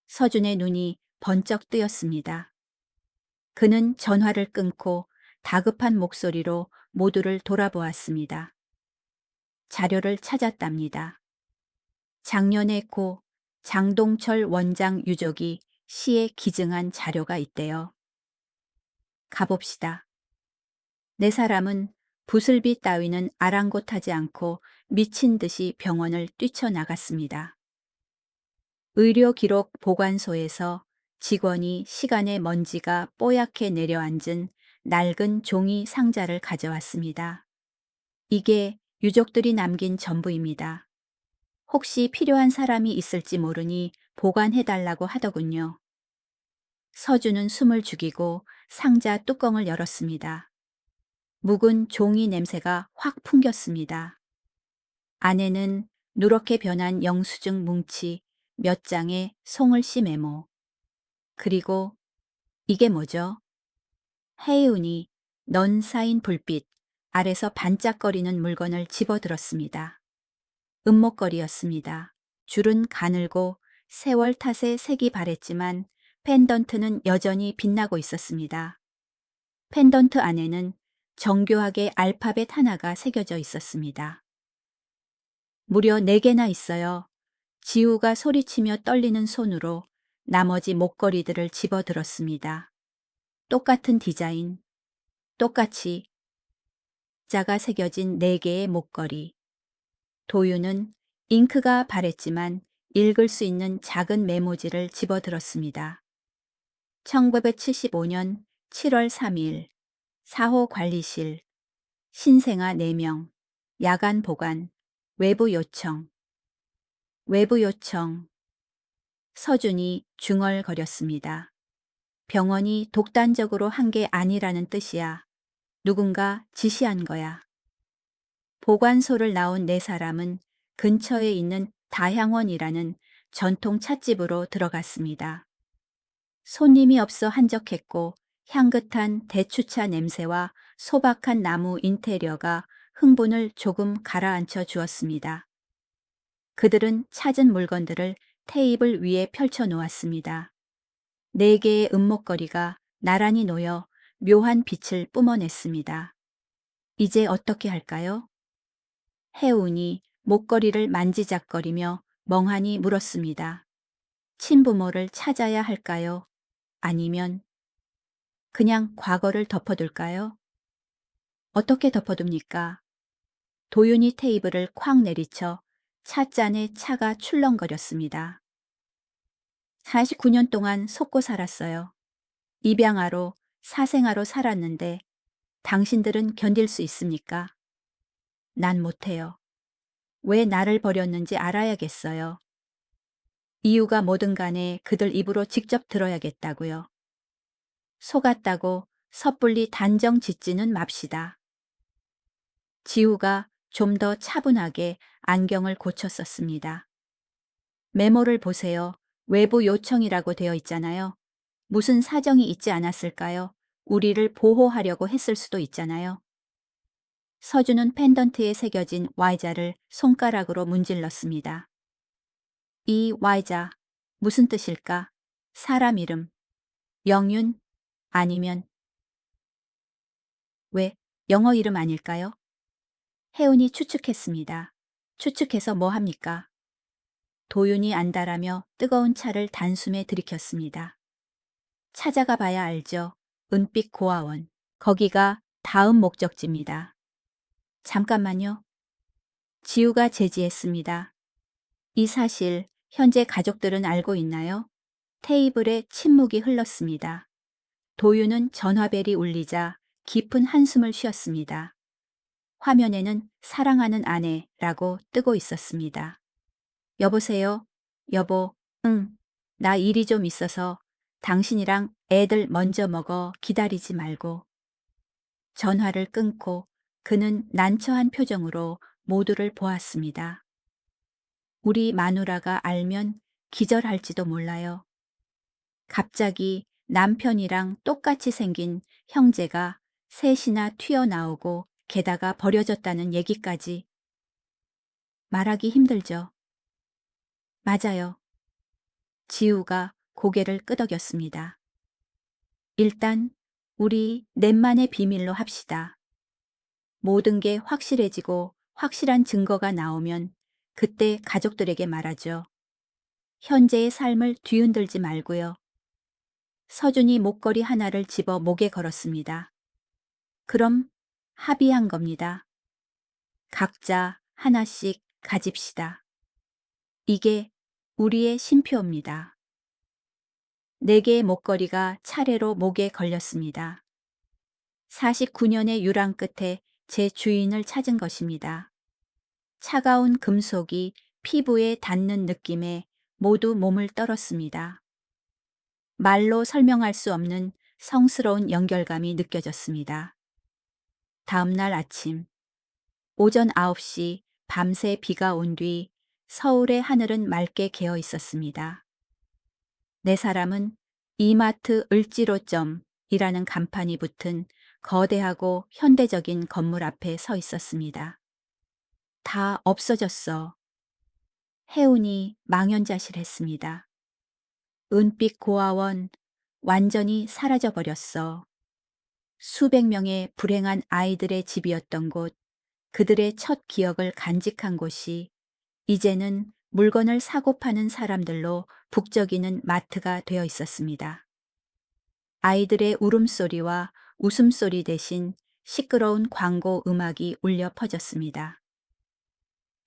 서준의 눈이 번쩍 뜨였습니다. 그는 전화를 끊고 다급한 목소리로 모두를 돌아보았습니다. 자료를 찾았답니다. 작년에 고 장동철 원장 유족이 시에 기증한 자료가 있대요. 가봅시다. 네 사람은 부슬비 따위는 아랑곳하지 않고 미친 듯이 병원을 뛰쳐나갔습니다. 의료기록 보관소에서 직원이 시간의 먼지가 뽀얗게 내려앉은 낡은 종이 상자를 가져왔습니다. 이게 유족들이 남긴 전부입니다. 혹시 필요한 사람이 있을지 모르니 보관해달라고 하더군요. 서준은 숨을 죽이고 상자 뚜껑을 열었습니다. 묵은 종이 냄새가 확 풍겼습니다. 안에는 누렇게 변한 영수증 뭉치 몇 장의 송을씨 메모. 그리고 이게 뭐죠? 해운이 넌 쌓인 불빛 아래서 반짝거리는 물건을 집어들었습니다. 은목걸이였습니다. 줄은 가늘고 세월 탓에 색이 바랬지만 펜던트는 여전히 빛나고 있었습니다. 펜던트 안에는 정교하게 알파벳 하나가 새겨져 있었습니다. 무려 4개나 있어요. 지우가 소리치며 떨리는 손으로 나머지 목걸이들을 집어들었습니다. 똑같은 디자인, 똑같이 자가 새겨진 4개의 목걸이. 도유는 잉크가 바랬지만 읽을 수 있는 작은 메모지를 집어들었습니다. 1975년 7월 3일 4호 관리실 신생아 4명 야간 보관 외부 요청 외부 요청 서준이 중얼거렸습니다. 병원이 독단적으로 한 게 아니라는 뜻이야. 누군가 지시한 거야. 보관소를 나온 4사람은 근처에 있는 다향원이라는 전통 찻집으로 들어갔습니다. 손님이 없어 한적했고 향긋한 대추차 냄새와 소박한 나무 인테리어가 흥분을 조금 가라앉혀 주었습니다. 그들은 찾은 물건들을 테이블 위에 펼쳐 놓았습니다. 4개의 은목걸이가 나란히 놓여 묘한 빛을 뿜어냈습니다. 이제 어떻게 할까요? 해운이 목걸이를 만지작거리며 멍하니 물었습니다. 친부모를 찾아야 할까요? 아니면 그냥 과거를 덮어둘까요? 어떻게 덮어둡니까? 도윤이 테이블을 콱 내리쳐 찻잔에 차가 출렁거렸습니다. 49년 동안 속고 살았어요. 입양아로 사생아로 살았는데 당신들은 견딜 수 있습니까? 난 못해요. 왜 나를 버렸는지 알아야겠어요. 이유가 뭐든 간에 그들 입으로 직접 들어야겠다고요. 속았다고 섣불리 단정 짓지는 맙시다. 지우가 좀 더 차분하게 안경을 고쳤었습니다. 메모를 보세요. 외부 요청이라고 되어 있잖아요. 무슨 사정이 있지 않았을까요? 우리를 보호하려고 했을 수도 있잖아요. 서준은 펜던트에 새겨진 Y자를 손가락으로 문질렀습니다. 이 Y자, 무슨 뜻일까? 사람 이름. 영윤? 아니면 왜 영어 이름 아닐까요? 혜운이 추측했습니다. 추측해서 뭐 합니까? 도윤이 안다라며 뜨거운 차를 단숨에 들이켰습니다. 찾아가 봐야 알죠. 은빛 고아원. 거기가 다음 목적지입니다. 잠깐만요. 지우가 제지했습니다. 이 사실 현재 가족들은 알고 있나요? 테이블에 침묵이 흘렀습니다. 도윤은 전화벨이 울리자 깊은 한숨을 쉬었습니다. 화면에는 사랑하는 아내라고 뜨고 있었습니다. 여보세요? 여보, 응. 나 일이 좀 있어서 당신이랑 애들 먼저 먹어 기다리지 말고. 전화를 끊고 그는 난처한 표정으로 모두를 보았습니다. 우리 마누라가 알면 기절할지도 몰라요. 갑자기 남편이랑 똑같이 생긴 형제가 셋이나 튀어나오고 게다가 버려졌다는 얘기까지. 말하기 힘들죠. 맞아요. 지우가 고개를 끄덕였습니다. 일단 우리 넷만의 비밀로 합시다. 모든 게 확실해지고 확실한 증거가 나오면 그때 가족들에게 말하죠. 현재의 삶을 뒤흔들지 말고요. 서준이 목걸이 하나를 집어 목에 걸었습니다. 그럼 합의한 겁니다. 각자 하나씩 가집시다. 이게 우리의 신표입니다. 4개의 목걸이가 차례로 목에 걸렸습니다. 49년의 유랑 끝에 제 주인을 찾은 것입니다. 차가운 금속이 피부에 닿는 느낌에 모두 몸을 떨었습니다. 말로 설명할 수 없는 성스러운 연결감이 느껴졌습니다. 다음 날 아침, 오전 9시 밤새 비가 온 뒤 서울의 하늘은 맑게 개어 있었습니다. 네 사람은 이마트 을지로점이라는 간판이 붙은 거대하고 현대적인 건물 앞에 서 있었습니다. 다 없어졌어. 해운이 망연자실했습니다. 은빛 고아원 완전히 사라져 버렸어. 수백 명의 불행한 아이들의 집이었던 곳, 그들의 첫 기억을 간직한 곳이 이제는 물건을 사고 파는 사람들로 북적이는 마트가 되어 있었습니다. 아이들의 울음소리와 웃음소리 대신 시끄러운 광고 음악이 울려 퍼졌습니다.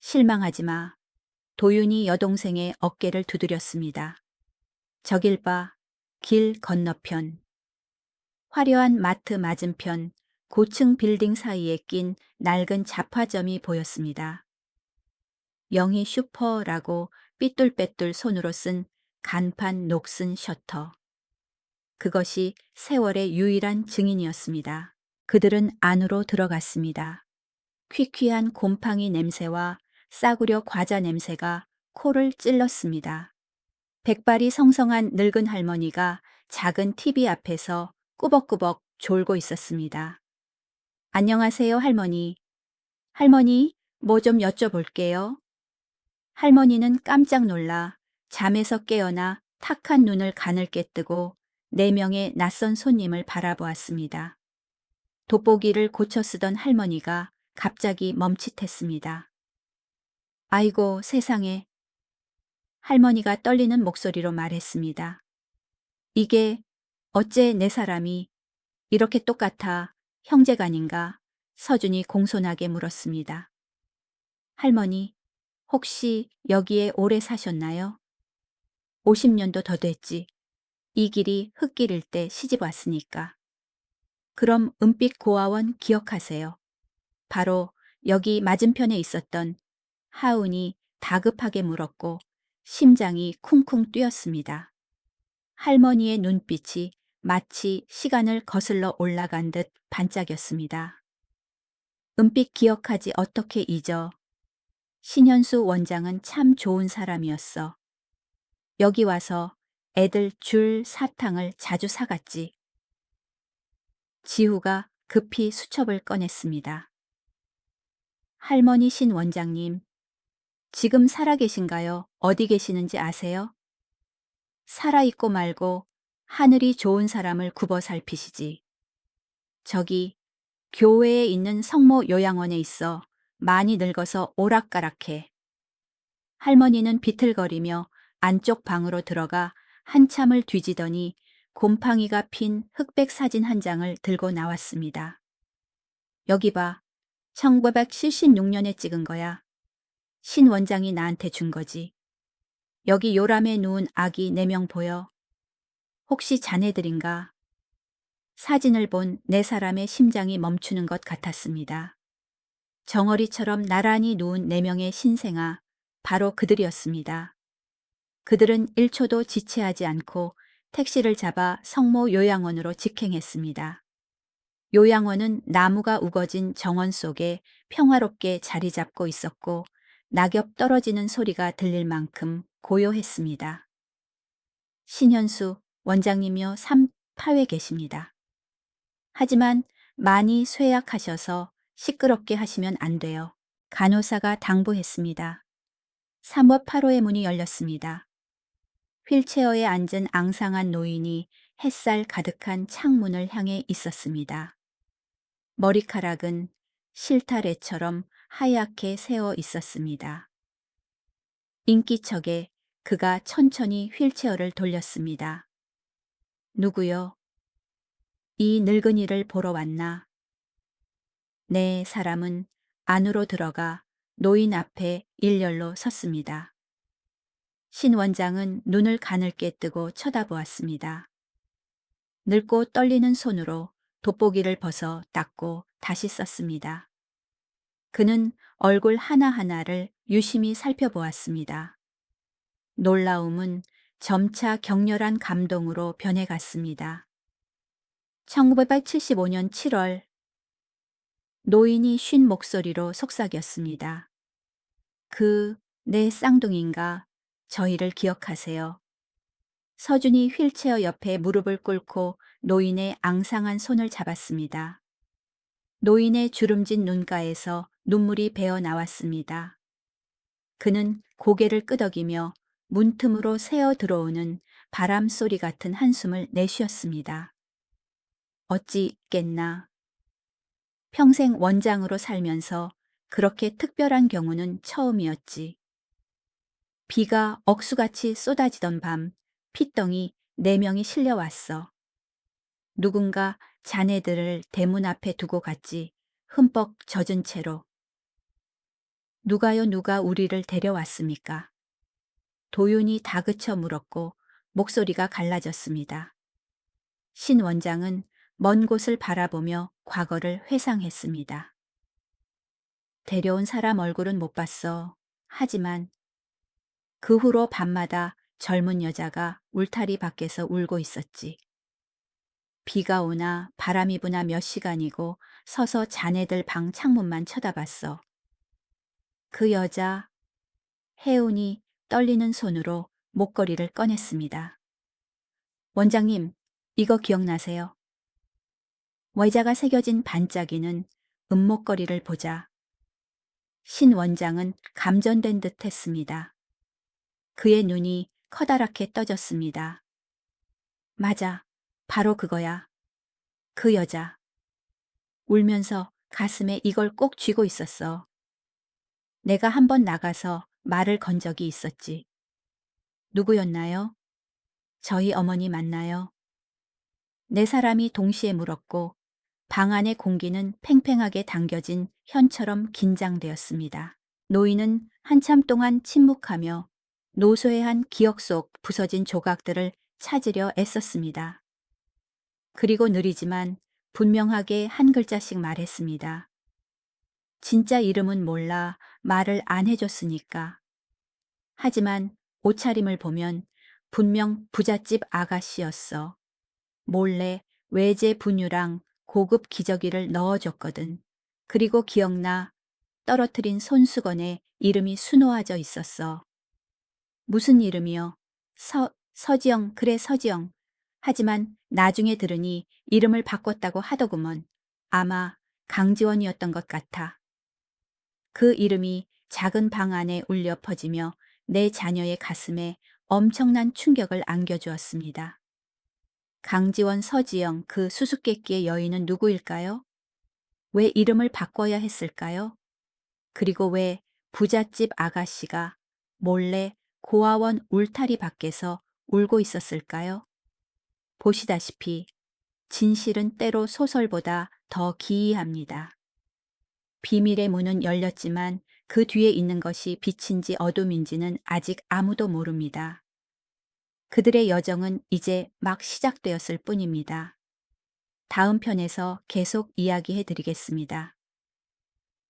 실망하지 마. 도윤이 여동생의 어깨를 두드렸습니다. 저길 봐. 길 건너편. 화려한 마트 맞은편 고층 빌딩 사이에 낀 낡은 잡화점이 보였습니다. 영희 슈퍼라고 삐뚤빼뚤 손으로 쓴 간판 녹슨 셔터. 그것이 세월의 유일한 증인이었습니다. 그들은 안으로 들어갔습니다. 퀴퀴한 곰팡이 냄새와 싸구려 과자 냄새가 코를 찔렀습니다. 백발이 성성한 늙은 할머니가 작은 TV 앞에서 꾸벅꾸벅 졸고 있었습니다. 안녕하세요, 할머니. 할머니, 뭐 좀 여쭤볼게요. 할머니는 깜짝 놀라 잠에서 깨어나 탁한 눈을 가늘게 뜨고 4명의 낯선 손님을 바라보았습니다. 돋보기를 고쳐 쓰던 할머니가 갑자기 멈칫했습니다. 아이고, 세상에. 할머니가 떨리는 목소리로 말했습니다. 이게 어째 네 사람이 이렇게 똑같아 형제간인가? 서준이 공손하게 물었습니다. 할머니, 혹시 여기에 오래 사셨나요? 50년도 더 됐지. 이 길이 흙길일 때 시집 왔으니까. 그럼 은빛 고아원 기억하세요. 바로 여기 맞은편에 있었던 하운이 다급하게 물었고 심장이 쿵쿵 뛰었습니다. 할머니의 눈빛이 마치 시간을 거슬러 올라간 듯 반짝였습니다. 은빛 기억하지 어떻게 잊어. 신현수 원장은 참 좋은 사람이었어. 여기 와서 애들 줄 사탕을 자주 사갔지. 지후가 급히 수첩을 꺼냈습니다. 할머니 신 원장님, 지금 살아계신가요? 어디 계시는지 아세요? 살아있고 말고 하늘이 좋은 사람을 굽어 살피시지. 저기 교회에 있는 성모 요양원에 있어 많이 늙어서 오락가락해. 할머니는 비틀거리며 안쪽 방으로 들어가 한참을 뒤지더니 곰팡이가 핀 흑백 사진 한 장을 들고 나왔습니다. 여기 봐. 1976년에 찍은 거야. 신 원장이 나한테 준 거지. 여기 요람에 누운 아기 4명 보여? 혹시 자네들인가? 사진을 본 4사람의 심장이 멈추는 것 같았습니다. 정어리처럼 나란히 누운 4명의 신생아, 바로 그들이었습니다. 그들은 1초도 지체하지 않고 택시를 잡아 성모 요양원으로 직행했습니다. 요양원은 나무가 우거진 정원 속에 평화롭게 자리 잡고 있었고 낙엽 떨어지는 소리가 들릴 만큼 고요했습니다. 신현수 원장님이요 3파에 계십니다. 하지만 많이 쇠약하셔서 시끄럽게 하시면 안 돼요. 간호사가 당부했습니다. 3업 8호의 문이 열렸습니다. 휠체어에 앉은 앙상한 노인이 햇살 가득한 창문을 향해 있었습니다. 머리카락은 실타래처럼 하얗게 새어 있었습니다. 인기척에 그가 천천히 휠체어를 돌렸습니다. 누구요? 이 늙은이를 보러 왔나? 네, 사람은 안으로 들어가 노인 앞에 일렬로 섰습니다. 신 원장은 눈을 가늘게 뜨고 쳐다보았습니다. 늙고 떨리는 손으로 돋보기를 벗어 닦고 다시 썼습니다. 그는 얼굴 하나하나를 유심히 살펴보았습니다. 놀라움은 점차 격렬한 감동으로 변해갔습니다. 1975년 7월 노인이 쉰 목소리로 속삭였습니다. 내 쌍둥이인가 저희를 기억하세요. 서준이 휠체어 옆에 무릎을 꿇고 노인의 앙상한 손을 잡았습니다. 노인의 주름진 눈가에서 눈물이 배어 나왔습니다. 그는 고개를 끄덕이며 문틈으로 새어 들어오는 바람 소리 같은 한숨을 내쉬었습니다. 어찌 있겠나. 평생 원장으로 살면서 그렇게 특별한 경우는 처음이었지. 비가 억수같이 쏟아지던 밤, 핏덩이 4명이 실려왔어. 누군가 자네들을 대문 앞에 두고 갔지. 흠뻑 젖은 채로. 누가요 누가 우리를 데려왔습니까? 도윤이 다그쳐 물었고 목소리가 갈라졌습니다. 신 원장은 먼 곳을 바라보며 과거를 회상했습니다. 데려온 사람 얼굴은 못 봤어. 하지만 그 후로 밤마다 젊은 여자가 울타리 밖에서 울고 있었지. 비가 오나 바람이 부나 몇 시간이고 서서 자네들 방 창문만 쳐다봤어. 그 여자, 혜운이 떨리는 손으로 목걸이를 꺼냈습니다. 원장님, 이거 기억나세요? 월자가 새겨진 반짝이는 은목걸이를 보자 신 원장은 감전된 듯 했습니다. 그의 눈이 커다랗게 떠졌습니다. 맞아, 바로 그거야. 그 여자. 울면서 가슴에 이걸 꼭 쥐고 있었어. 내가 한번 나가서 말을 건 적이 있었지. 누구였나요? 저희 어머니 맞나요? 네 사람이 동시에 물었고 방 안의 공기는 팽팽하게 당겨진 현처럼 긴장되었습니다. 노인은 한참 동안 침묵하며 노소해한 기억 속 부서진 조각들을 찾으려 애썼습니다. 그리고 느리지만 분명하게 한 글자씩 말했습니다. 진짜 이름은 몰라 말을 안 해줬으니까. 하지만 옷차림을 보면 분명 부잣집 아가씨였어. 몰래 외제 분유랑 고급 기저귀를 넣어줬거든. 그리고 기억나 떨어뜨린 손수건에 이름이 수놓아져 있었어. 무슨 이름이요? 서지영, 그래 서지영. 하지만 나중에 들으니 이름을 바꿨다고 하더구먼. 아마 강지원이었던 것 같아. 그 이름이 작은 방 안에 울려 퍼지며 내 자녀의 가슴에 엄청난 충격을 안겨주었습니다. 강지원, 서지영, 그 수수께끼의 여인은 누구일까요? 왜 이름을 바꿔야 했을까요? 그리고 왜 부잣집 아가씨가 몰래 고아원 울타리 밖에서 울고 있었을까요? 보시다시피 진실은 때로 소설보다 더 기이합니다. 비밀의 문은 열렸지만 그 뒤에 있는 것이 빛인지 어둠인지는 아직 아무도 모릅니다. 그들의 여정은 이제 막 시작되었을 뿐입니다. 다음 편에서 계속 이야기해 드리겠습니다.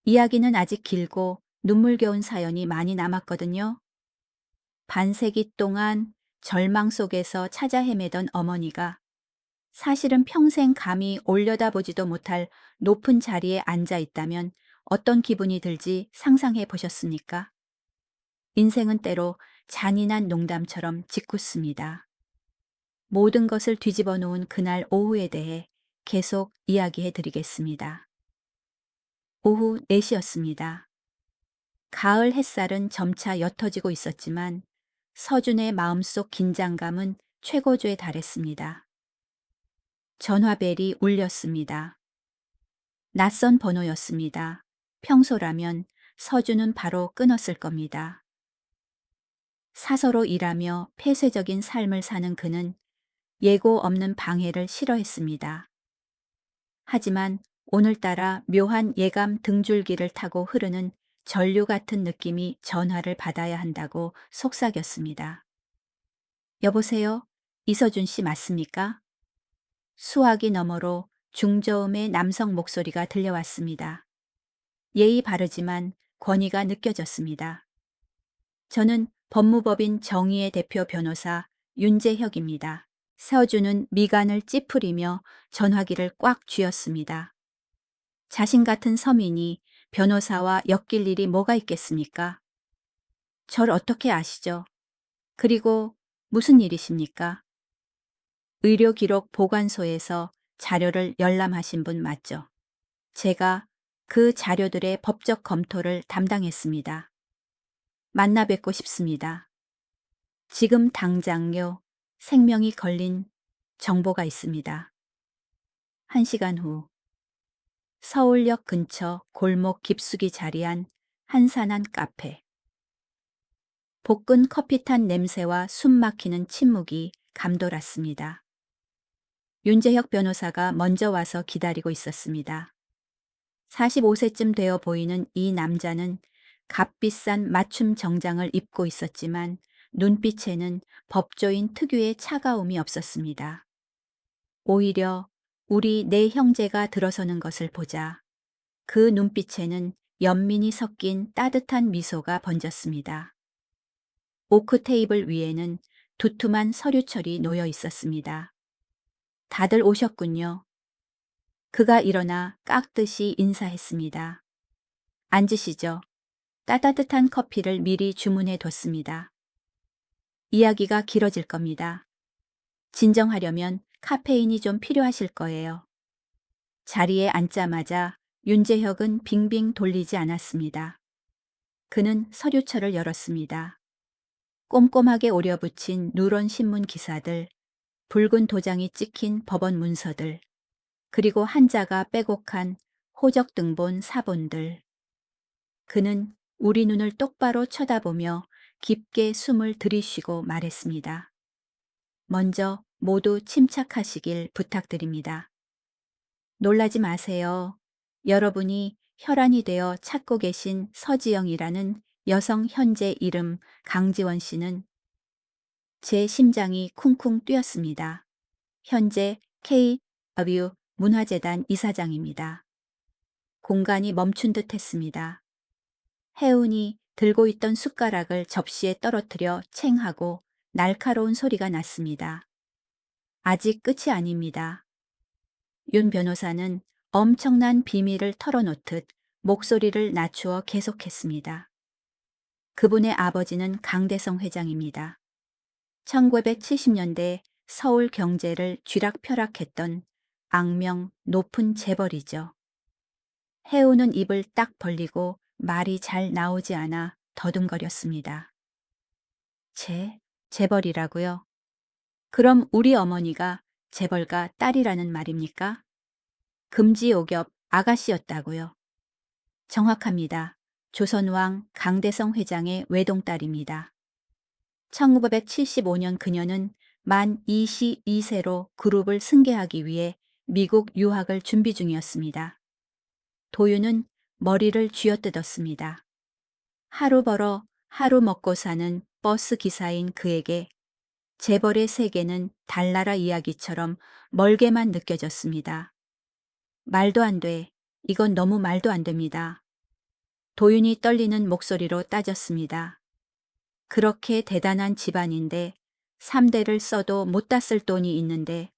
이야기는 아직 길고 눈물겨운 사연이 많이 남았거든요. 반세기 동안 절망 속에서 찾아 헤매던 어머니가 사실은 평생 감히 올려다보지도 못할 높은 자리에 앉아 있다면 어떤 기분이 들지 상상해 보셨습니까? 인생은 때로 잔인한 농담처럼 짓궂습니다. 모든 것을 뒤집어 놓은 그날 오후에 대해 계속 이야기해 드리겠습니다. 오후 4시였습니다. 가을 햇살은 점차 옅어지고 있었지만 서준의 마음속 긴장감은 최고조에 달했습니다. 전화벨이 울렸습니다. 낯선 번호였습니다. 평소라면 서준은 바로 끊었을 겁니다. 사서로 일하며 폐쇄적인 삶을 사는 그는 예고 없는 방해를 싫어했습니다. 하지만 오늘따라 묘한 예감 등줄기를 타고 흐르는 전류 같은 느낌이 전화를 받아야 한다고 속삭였습니다. 여보세요? 이서준 씨 맞습니까? 수화기 너머로 중저음의 남성 목소리가 들려왔습니다. 예의 바르지만 권위가 느껴졌습니다. 저는 법무법인 정의의 대표 변호사 윤재혁입니다. 서준은 미간을 찌푸리며 전화기를 꽉 쥐었습니다. 자신 같은 서민이 변호사와 엮일 일이 뭐가 있겠습니까? 절 어떻게 아시죠? 그리고 무슨 일이십니까? 의료기록 보관소에서 자료를 열람하신 분 맞죠? 제가 그 자료들의 법적 검토를 담당했습니다. 만나 뵙고 싶습니다. 지금 당장요. 생명이 걸린 정보가 있습니다. 1시간 후 서울역 근처 골목 깊숙이 자리한 한산한 카페. 볶은 커피탄 냄새와 숨 막히는 침묵이 감돌았습니다. 윤재혁 변호사가 먼저 와서 기다리고 있었습니다. 45세쯤 되어 보이는 이 남자는 값비싼 맞춤 정장을 입고 있었지만 눈빛에는 법조인 특유의 차가움이 없었습니다. 오히려 우리 네 형제가 들어서는 것을 보자 그 눈빛에는 연민이 섞인 따뜻한 미소가 번졌습니다. 오크 테이블 위에는 두툼한 서류철이 놓여 있었습니다. 다들 오셨군요. 그가 일어나 깍듯이 인사했습니다. 앉으시죠. 따뜻한 커피를 미리 주문해 뒀습니다. 이야기가 길어질 겁니다. 진정하려면 카페인이 좀 필요하실 거예요. 자리에 앉자마자 윤재혁은 빙빙 돌리지 않았습니다. 그는 서류철을 열었습니다. 꼼꼼하게 오려붙인 누런 신문 기사들, 붉은 도장이 찍힌 법원 문서들, 그리고 한자가 빼곡한 호적 등본 사본들. 그는 우리 눈을 똑바로 쳐다보며 깊게 숨을 들이쉬고 말했습니다. 먼저 모두 침착하시길 부탁드립니다. 놀라지 마세요. 여러분이 혈안이 되어 찾고 계신 서지영이라는 여성 현재 이름 강지원 씨는 제 심장이 쿵쿵 뛰었습니다. 현재 KW 문화재단 이사장입니다. 공간이 멈춘 듯 했습니다. 혜운이 들고 있던 숟가락을 접시에 떨어뜨려 챙하고 날카로운 소리가 났습니다. 아직 끝이 아닙니다. 윤 변호사는 엄청난 비밀을 털어놓듯 목소리를 낮추어 계속했습니다. 그분의 아버지는 강대성 회장입니다. 1970년대 서울 경제를 쥐락펴락했던 악명 높은 재벌이죠. 혜우는 입을 딱 벌리고 말이 잘 나오지 않아 더듬거렸습니다. 재벌이라고요? 그럼 우리 어머니가 재벌가 딸이라는 말입니까? 금지옥엽 아가씨였다고요. 정확합니다. 조선왕 강대성 회장의 외동딸입니다. 1975년 그녀는 만 22세로 그룹을 승계하기 위해 미국 유학을 준비 중이었습니다. 도윤은 머리를 쥐어뜯었습니다. 하루 벌어 하루 먹고 사는 버스 기사인 그에게 재벌의 세계는 달나라 이야기처럼 멀게만 느껴졌습니다. 말도 안 돼. 이건 너무 말도 안 됩니다. 도윤이 떨리는 목소리로 따졌습니다. 그렇게 대단한 집안인데 3대를 써도 못 다 쓸 돈이 있는데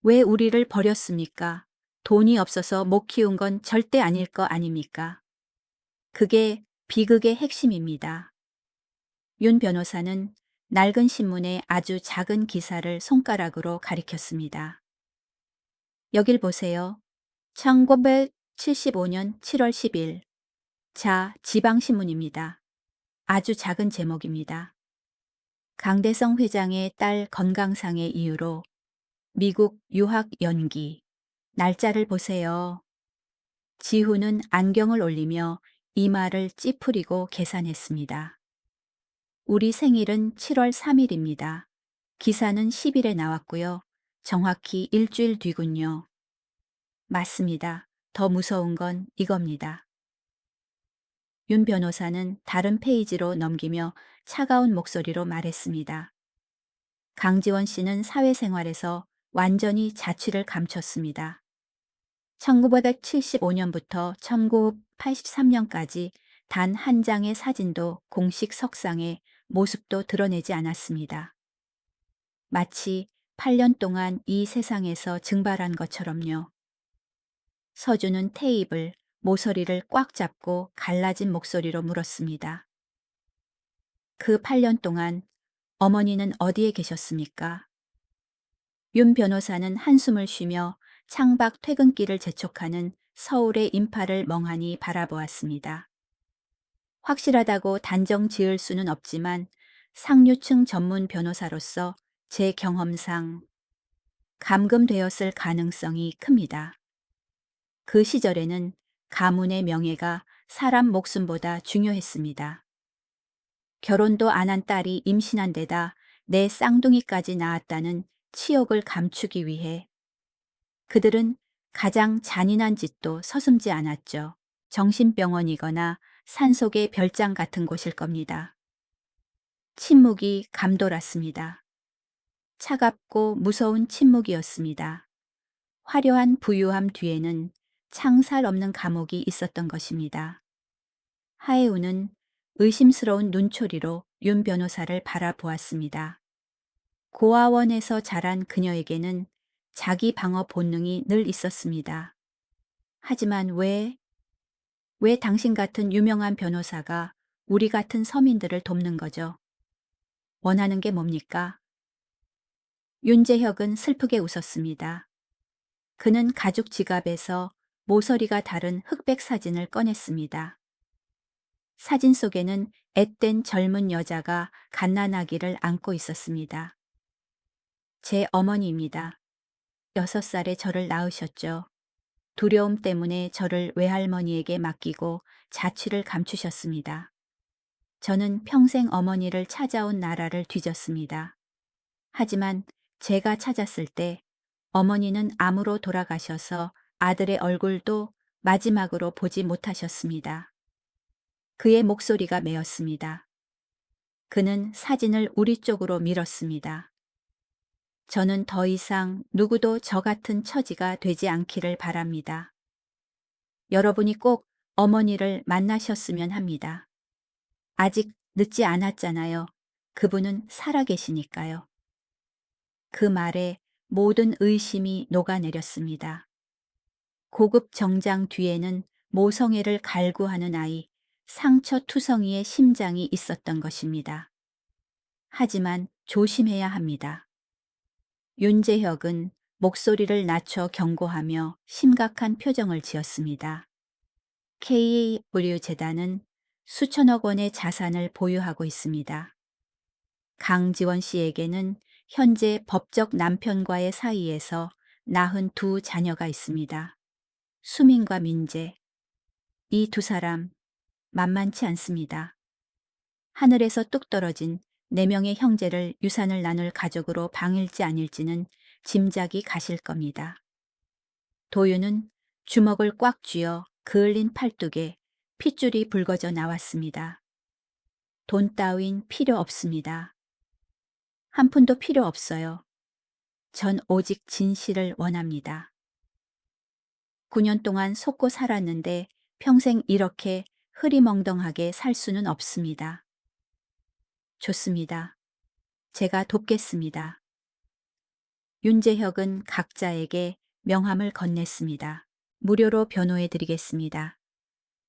왜 우리를 버렸습니까? 돈이 없어서 못 키운 건 절대 아닐 거 아닙니까? 그게 비극의 핵심입니다. 윤 변호사는 낡은 신문의 아주 작은 기사를 손가락으로 가리켰습니다. 여길 보세요. 1975년 7월 10일. 자, 지방신문입니다. 아주 작은 제목입니다. 강대성 회장의 딸 건강상의 이유로 미국 유학 연기. 날짜를 보세요. 지훈은 안경을 올리며 이마를 찌푸리고 계산했습니다. 우리 생일은 7월 3일입니다. 기사는 10일에 나왔고요. 정확히 일주일 뒤군요. 맞습니다. 더 무서운 건 이겁니다. 윤 변호사는 다른 페이지로 넘기며 차가운 목소리로 말했습니다. 강지원 씨는 사회생활에서 완전히 자취를 감췄습니다. 1975년부터 1983년까지 단 한 장의 사진도 공식 석상에 모습도 드러내지 않았습니다. 마치 8년 동안 이 세상에서 증발한 것처럼요. 서준은 테이블, 모서리를 꽉 잡고 갈라진 목소리로 물었습니다. 그 8년 동안 어머니는 어디에 계셨습니까? 윤 변호사는 한숨을 쉬며 창밖 퇴근길을 재촉하는 서울의 인파를 멍하니 바라보았습니다. 확실하다고 단정 지을 수는 없지만 상류층 전문 변호사로서 제 경험상 감금되었을 가능성이 큽니다. 그 시절에는 가문의 명예가 사람 목숨보다 중요했습니다. 결혼도 안 한 딸이 임신한 데다 내 쌍둥이까지 낳았다는 치욕을 감추기 위해 그들은 가장 잔인한 짓도 서슴지 않았죠. 정신병원이거나 산속의 별장 같은 곳일 겁니다. 침묵이 감돌았습니다. 차갑고 무서운 침묵이었습니다. 화려한 부유함 뒤에는 창살 없는 감옥이 있었던 것입니다. 하에우는 의심스러운 눈초리로 윤 변호사를 바라보았습니다. 고아원에서 자란 그녀에게는 자기 방어 본능이 늘 있었습니다. 하지만 왜 당신 같은 유명한 변호사가 우리 같은 서민들을 돕는 거죠? 원하는 게 뭡니까? 윤재혁은 슬프게 웃었습니다. 그는 가죽 지갑에서 모서리가 다른 흑백 사진을 꺼냈습니다. 사진 속에는 앳된 젊은 여자가 갓난아기를 안고 있었습니다. 제 어머니입니다. 6살에 저를 낳으셨죠. 두려움 때문에 저를 외할머니에게 맡기고 자취를 감추셨습니다. 저는 평생 어머니를 찾아온 나라를 뒤졌습니다. 하지만 제가 찾았을 때 어머니는 암으로 돌아가셔서 아들의 얼굴도 마지막으로 보지 못하셨습니다. 그의 목소리가 메었습니다. 그는 사진을 우리 쪽으로 밀었습니다. 저는 더 이상 누구도 저 같은 처지가 되지 않기를 바랍니다. 여러분이 꼭 어머니를 만나셨으면 합니다. 아직 늦지 않았잖아요. 그분은 살아계시니까요. 그 말에 모든 의심이 녹아내렸습니다. 고급 정장 뒤에는 모성애를 갈구하는 아이, 상처투성이의 심장이 있었던 것입니다. 하지만 조심해야 합니다. 윤재혁은 목소리를 낮춰 경고하며 심각한 표정을 지었습니다. KW 재단은 수천억 원의 자산을 보유하고 있습니다. 강지원 씨에게는 현재 법적 남편과의 사이에서 낳은 두 자녀가 있습니다. 수민과 민재. 이 두 사람 만만치 않습니다. 하늘에서 뚝 떨어진 4명의 형제를 유산을 나눌 가족으로 방일지 아닐지는 짐작이 가실 겁니다. 도윤은 주먹을 꽉 쥐어 그을린 팔뚝에 핏줄이 붉어져 나왔습니다. 돈 따윈 필요 없습니다. 한 푼도 필요 없어요. 전 오직 진실을 원합니다. 9년 동안 속고 살았는데 평생 이렇게 흐리멍덩하게 살 수는 없습니다. 좋습니다. 제가 돕겠습니다. 윤재혁은 각자에게 명함을 건넸습니다. 무료로 변호해 드리겠습니다.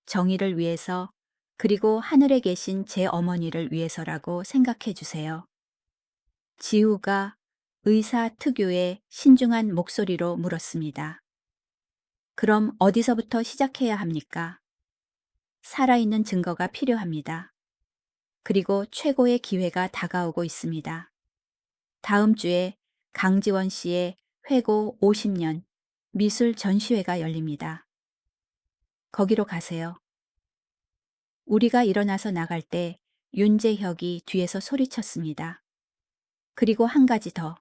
정의를 위해서 그리고 하늘에 계신 제 어머니를 위해서라고 생각해 주세요. 지우가 의사 특유의 신중한 목소리로 물었습니다. 그럼 어디서부터 시작해야 합니까? 살아있는 증거가 필요합니다. 그리고 최고의 기회가 다가오고 있습니다. 다음 주에 강지원 씨의 회고 50년 미술 전시회가 열립니다. 거기로 가세요. 우리가 일어나서 나갈 때 윤재혁이 뒤에서 소리쳤습니다. 그리고 한 가지 더.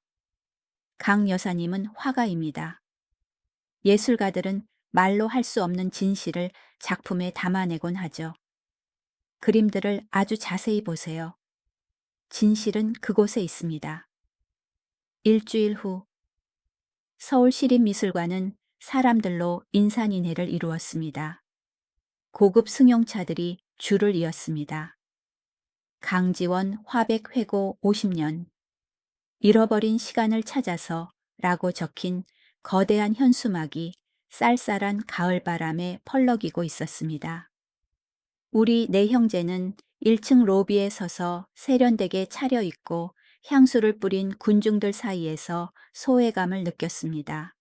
강 여사님은 화가입니다. 예술가들은 말로 할 수 없는 진실을 작품에 담아내곤 하죠. 그림들을 아주 자세히 보세요. 진실은 그곳에 있습니다. 일주일 후 서울시립미술관은 사람들로 인산인해를 이루었습니다. 고급 승용차들이 줄을 이었습니다. 강지원 화백 회고 50년. 잃어버린 시간을 찾아서 라고 적힌 거대한 현수막이 쌀쌀한 가을바람에 펄럭이고 있었습니다. 우리 네 형제는 1층 로비에 서서 세련되게 차려입고 향수를 뿌린 군중들 사이에서 소외감을 느꼈습니다.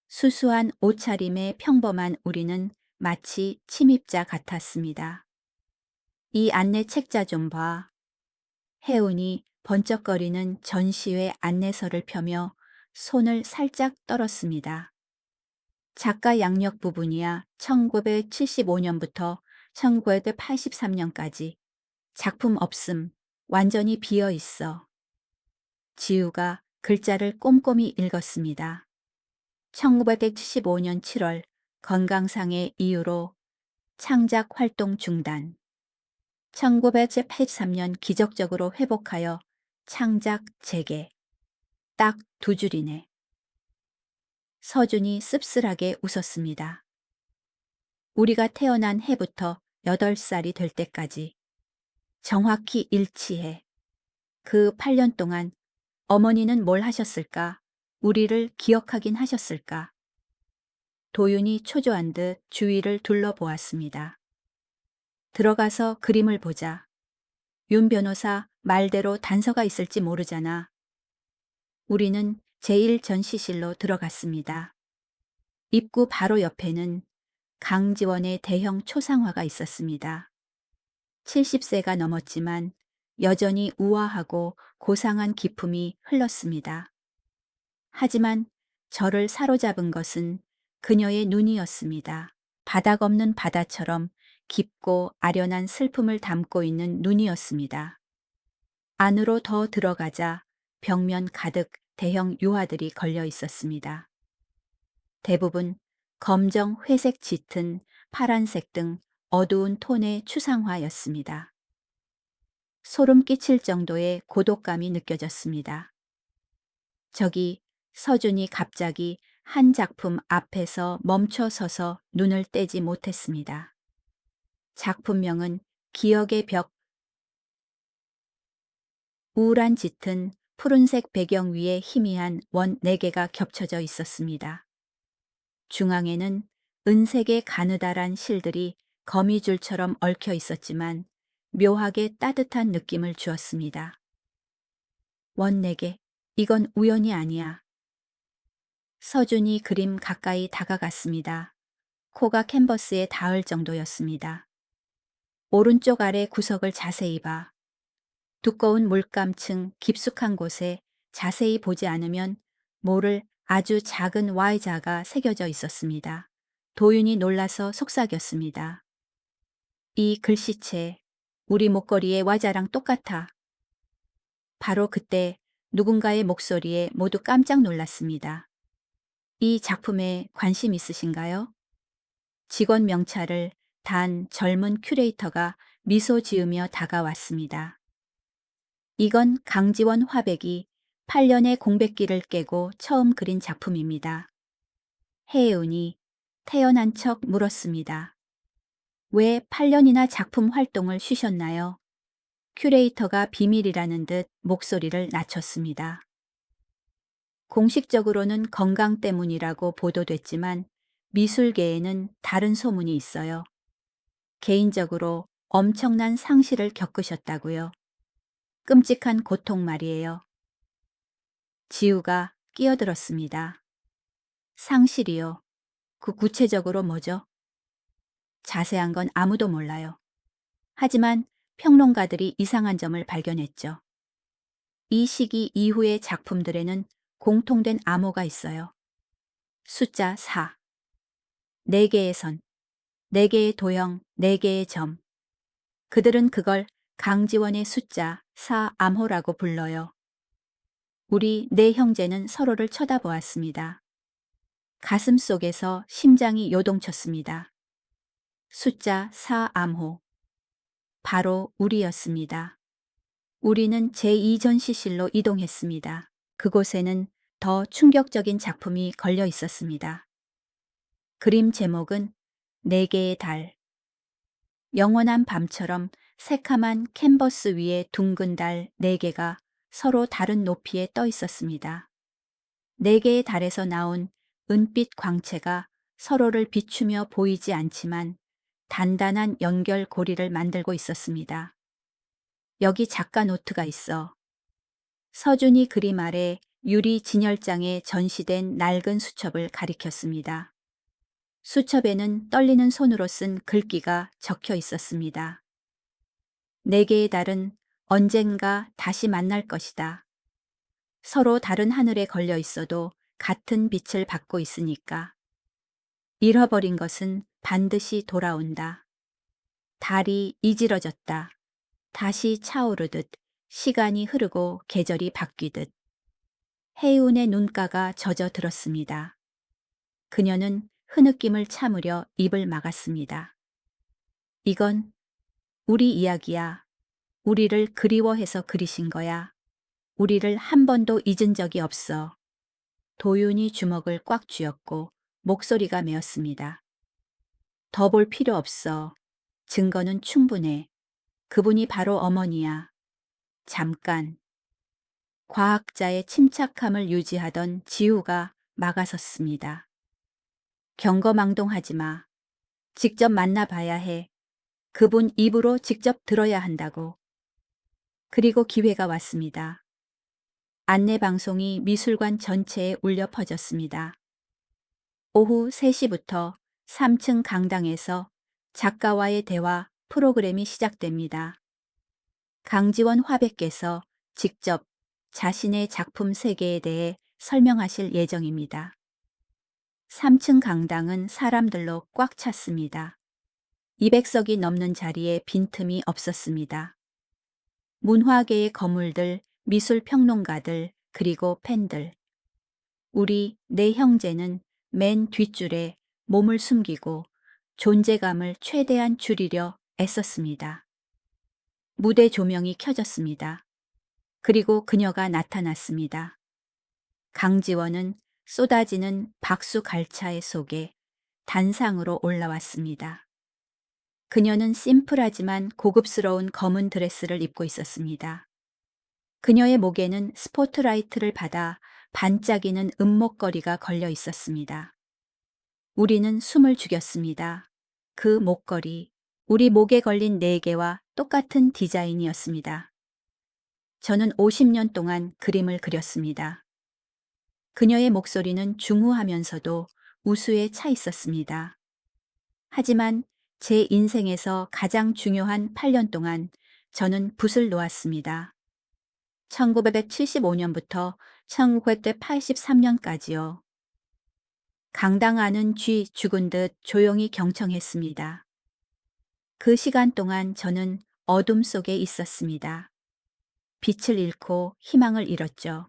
수수한 옷차림의 평범한 우리는 마치 침입자 같았습니다. 이 안내 책자 좀 봐. 혜운이 번쩍거리는 전시회 안내서를 펴며 손을 살짝 떨었습니다. 작가 양력 부분이야 1975년부터 1983년까지 작품 없음, 완전히 비어 있어. 지우가 글자를 꼼꼼히 읽었습니다. 1975년 7월 건강상의 이유로 창작 활동 중단. 1983년 기적적으로 회복하여 창작 재개. 딱 두 줄이네. 서준이 씁쓸하게 웃었습니다. 우리가 태어난 해부터 8살이 될 때까지 정확히 일치해. 그 8년 동안 어머니는 뭘 하셨을까? 우리를 기억하긴 하셨을까? 도윤이 초조한 듯 주위를 둘러보았습니다. 들어가서 그림을 보자. 윤 변호사 말대로 단서가 있을지 모르잖아. 우리는 제1전시실로 들어갔습니다. 입구 바로 옆에는 강지원의 대형 초상화가 있었습니다. 70세가 넘었지만 여전히 우아하고 고상한 기품이 흘렀습니다. 하지만 저를 사로잡은 것은 그녀의 눈이었습니다. 바닥 없는 바다처럼 깊고 아련한 슬픔을 담고 있는 눈이었습니다. 안으로 더 들어가자 벽면 가득 대형 유화들이 걸려 있었습니다. 대부분 검정, 회색 짙은 파란색 등 어두운 톤의 추상화였습니다. 소름 끼칠 정도의 고독감이 느껴졌습니다. 저기 서준이 갑자기 한 작품 앞에서 멈춰 서서 눈을 떼지 못했습니다. 작품명은 기억의 벽. 우울한 짙은 푸른색 배경 위에 희미한 원 4개가 겹쳐져 있었습니다. 중앙에는 은색의 가느다란 실들이 거미줄처럼 얽혀 있었지만 묘하게 따뜻한 느낌을 주었습니다. 원 4개, 이건 우연이 아니야. 서준이 그림 가까이 다가갔습니다. 코가 캔버스에 닿을 정도였습니다. 오른쪽 아래 구석을 자세히 봐. 두꺼운 물감층 깊숙한 곳에 자세히 보지 않으면 모를 아주 작은 Y자가 새겨져 있었습니다. 도윤이 놀라서 속삭였습니다. 이 글씨체, 우리 목걸이의 Y자랑 똑같아. 바로 그때 누군가의 목소리에 모두 깜짝 놀랐습니다. 이 작품에 관심 있으신가요? 직원 명찰을 단 젊은 큐레이터가 미소 지으며 다가왔습니다. 이건 강지원 화백이 8년의 공백기를 깨고 처음 그린 작품입니다. 혜은이 태연한 척 물었습니다. 왜 8년이나 작품 활동을 쉬셨나요? 큐레이터가 비밀이라는 듯 목소리를 낮췄습니다. 공식적으로는 건강 때문이라고 보도됐지만 미술계에는 다른 소문이 있어요. 개인적으로 엄청난 상실을 겪으셨다고요. 끔찍한 고통 말이에요. 지우가 끼어들었습니다. 상실이요. 그 구체적으로 뭐죠? 자세한 건 아무도 몰라요. 하지만 평론가들이 이상한 점을 발견했죠. 이 시기 이후의 작품들에는 공통된 암호가 있어요. 숫자 4. 4개의 선, 4개의 도형, 4개의 점. 그들은 그걸 강지원의 숫자 4 암호라고 불러요. 우리 네 형제는 서로를 쳐다보았습니다. 가슴 속에서 심장이 요동쳤습니다. 숫자 4 암호. 바로 우리였습니다. 우리는 제2전시실로 이동했습니다. 그곳에는 더 충격적인 작품이 걸려 있었습니다. 그림 제목은 4개의 달. 영원한 밤처럼 새카만 캔버스 위에 둥근 달 4개가 서로 다른 높이에 떠 있었습니다. 4개의 달에서 나온 은빛 광채가 서로를 비추며 보이지 않지만 단단한 연결고리를 만들고 있었습니다. 여기 작가 노트가 있어. 서준이 그림 아래 유리 진열장에 전시된 낡은 수첩을 가리켰습니다. 수첩에는 떨리는 손으로 쓴 글귀가 적혀 있었습니다. 4개의 달은 언젠가 다시 만날 것이다. 서로 다른 하늘에 걸려 있어도 같은 빛을 받고 있으니까. 잃어버린 것은 반드시 돌아온다. 달이 이지러졌다. 다시 차오르듯 시간이 흐르고 계절이 바뀌듯. 해운의 눈가가 젖어 들었습니다. 그녀는 흐느낌을 참으려 입을 막았습니다. 이건 우리 이야기야. 우리를 그리워해서 그리신 거야. 우리를 한 번도 잊은 적이 없어. 도윤이 주먹을 꽉 쥐었고 목소리가 메었습니다. 더 볼 필요 없어. 증거는 충분해. 그분이 바로 어머니야. 잠깐. 과학자의 침착함을 유지하던 지우가 막아섰습니다. 경거망동하지 마. 직접 만나봐야 해. 그분 입으로 직접 들어야 한다고. 그리고 기회가 왔습니다. 안내방송이 미술관 전체에 울려 퍼졌습니다. 오후 3시부터 3층 강당에서 작가와의 대화 프로그램이 시작됩니다. 강지원 화백께서 직접 자신의 작품 세계에 대해 설명하실 예정입니다. 3층 강당은 사람들로 꽉 찼습니다. 200석이 넘는 자리에 빈틈이 없었습니다. 문화계의 거물들, 미술평론가들, 그리고 팬들. 우리 네 형제는 맨 뒷줄에 몸을 숨기고 존재감을 최대한 줄이려 애썼습니다. 무대 조명이 켜졌습니다. 그리고 그녀가 나타났습니다. 강지원은 쏟아지는 박수 갈차의 속에 단상으로 올라왔습니다. 그녀는 심플하지만 고급스러운 검은 드레스를 입고 있었습니다. 그녀의 목에는 스포트라이트를 받아 반짝이는 은목걸이가 걸려 있었습니다. 우리는 숨을 죽였습니다. 그 목걸이, 우리 목에 걸린 4개와 똑같은 디자인이었습니다. 저는 50년 동안 그림을 그렸습니다. 그녀의 목소리는 중후하면서도 우수에 차 있었습니다. 하지만 제 인생에서 가장 중요한 8년 동안 저는 붓을 놓았습니다. 1975년부터 1983년까지요. 강당 안은 쥐 죽은 듯 조용히 경청했습니다. 그 시간 동안 저는 어둠 속에 있었습니다. 빛을 잃고 희망을 잃었죠.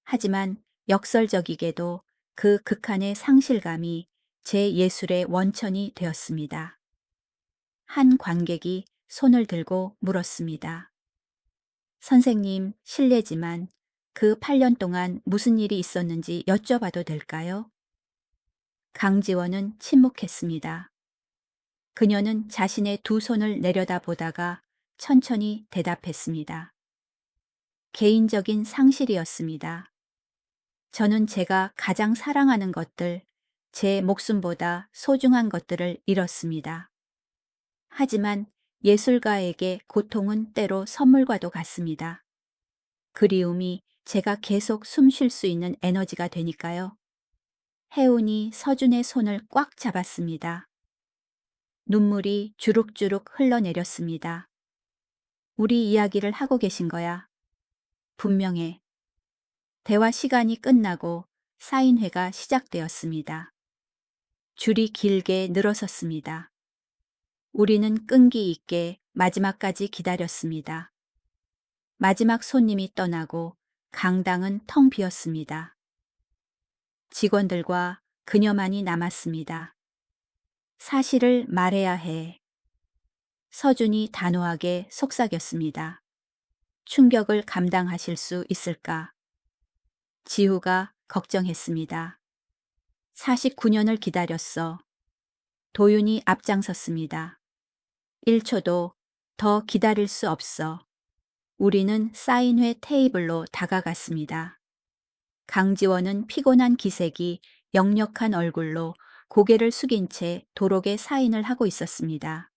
하지만 역설적이게도 그 극한의 상실감이 제 예술의 원천이 되었습니다. 한 관객이 손을 들고 물었습니다. 선생님, 실례지만 그 8년 동안 무슨 일이 있었는지 여쭤봐도 될까요? 강지원은 침묵했습니다. 그녀는 자신의 2 손을 내려다보다가 천천히 대답했습니다. 개인적인 상실이었습니다. 저는 제가 가장 사랑하는 것들, 제 목숨보다 소중한 것들을 잃었습니다. 하지만 예술가에게 고통은 때로 선물과도 같습니다. 그리움이 제가 계속 숨 쉴 수 있는 에너지가 되니까요. 해운이 서준의 손을 꽉 잡았습니다. 눈물이 주룩주룩 흘러내렸습니다. 우리 이야기를 하고 계신 거야. 분명해. 대화 시간이 끝나고 사인회가 시작되었습니다. 줄이 길게 늘어섰습니다. 우리는 끈기 있게 마지막까지 기다렸습니다. 마지막 손님이 떠나고 강당은 텅 비었습니다. 직원들과 그녀만이 남았습니다. 사실을 말해야 해. 서준이 단호하게 속삭였습니다. 충격을 감당하실 수 있을까? 지우가 걱정했습니다. 49년을 기다렸어. 도윤이 앞장섰습니다. 1초도 더 기다릴 수 없어. 우리는 사인회 테이블로 다가갔습니다. 강지원은 피곤한 기색이 역력한 얼굴로 고개를 숙인 채 도록에 사인을 하고 있었습니다.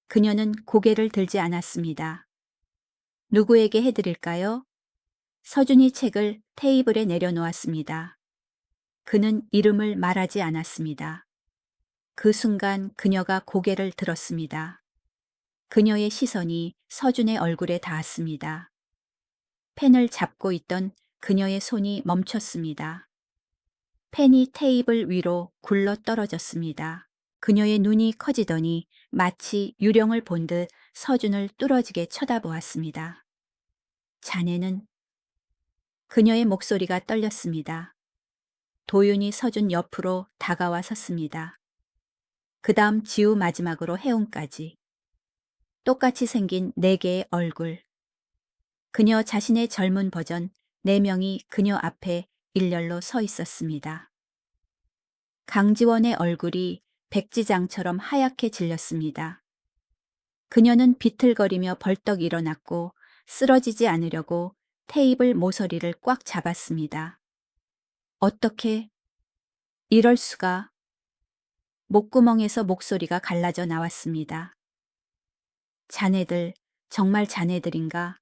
그녀는 고개를 들지 않았습니다. 누구에게 해드릴까요? 서준이 책을 테이블에 내려놓았습니다. 그는 이름을 말하지 않았습니다. 그 순간 그녀가 고개를 들었습니다. 그녀의 시선이 서준의 얼굴에 닿았습니다. 펜을 잡고 있던 그녀의 손이 멈췄습니다. 펜이 테이블 위로 굴러 떨어졌습니다. 그녀의 눈이 커지더니 마치 유령을 본 듯 서준을 뚫어지게 쳐다보았습니다. 자네는 그녀의 목소리가 떨렸습니다. 도윤이 서준 옆으로 다가와 섰습니다. 그 다음 지우 마지막으로 혜웅까지. 똑같이 생긴 네 개의 얼굴. 그녀 자신의 젊은 버전 네 명이 그녀 앞에 일렬로 서 있었습니다. 강지원의 얼굴이 백지장처럼 하얗게 질렸습니다. 그녀는 비틀거리며 벌떡 일어났고 쓰러지지 않으려고 테이블 모서리를 꽉 잡았습니다. 어떻게 이럴 수가. 목구멍에서 목소리가 갈라져 나왔습니다. 자네들, 정말 자네들인가?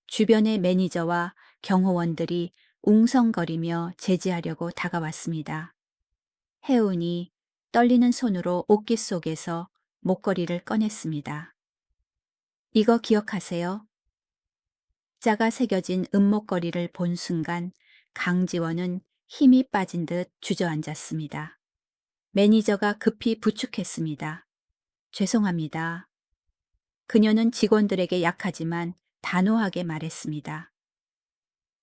주변의 매니저와 경호원들이 웅성거리며 제지하려고 다가왔습니다. 혜운이 떨리는 손으로 옷깃 속에서 목걸이를 꺼냈습니다. 이거 기억하세요? 자가 새겨진 은목걸이를 본 순간 강지원은 힘이 빠진 듯 주저앉았습니다. 매니저가 급히 부축했습니다. 죄송합니다. 그녀는 직원들에게 약하지만 단호하게 말했습니다.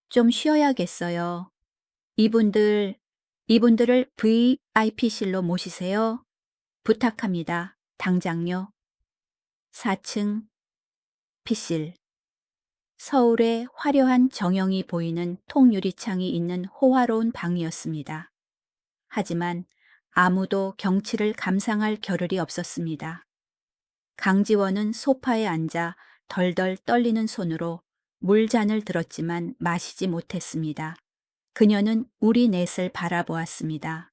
좀 쉬어야겠어요. 이분들을 VIP실로 모시세요. 부탁합니다. 당장요. 4층 P실. 서울의 화려한 정형이 보이는 통유리창이 있는 호화로운 방이었습니다. 하지만 아무도 경치를 감상할 겨를이 없었습니다. 강지원은 소파에 앉아 덜덜 떨리는 손으로 물잔을 들었지만 마시지 못했습니다. 그녀는 우리 넷을 바라보았습니다.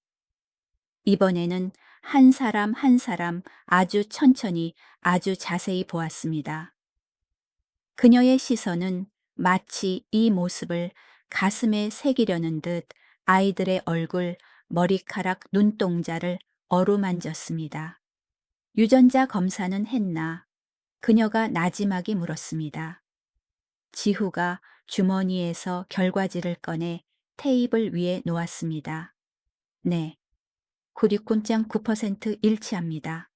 이번에는 한 사람 한 사람 아주 천천히 아주 자세히 보았습니다. 그녀의 시선은 마치 이 모습을 가슴에 새기려는 듯 아이들의 얼굴, 머리카락, 눈동자를 어루만졌습니다. 유전자 검사는 했나? 그녀가 나지막이 물었습니다. 지후가 주머니에서 결과지를 꺼내 테이블 위에 놓았습니다. 네, 96.9% 일치합니다.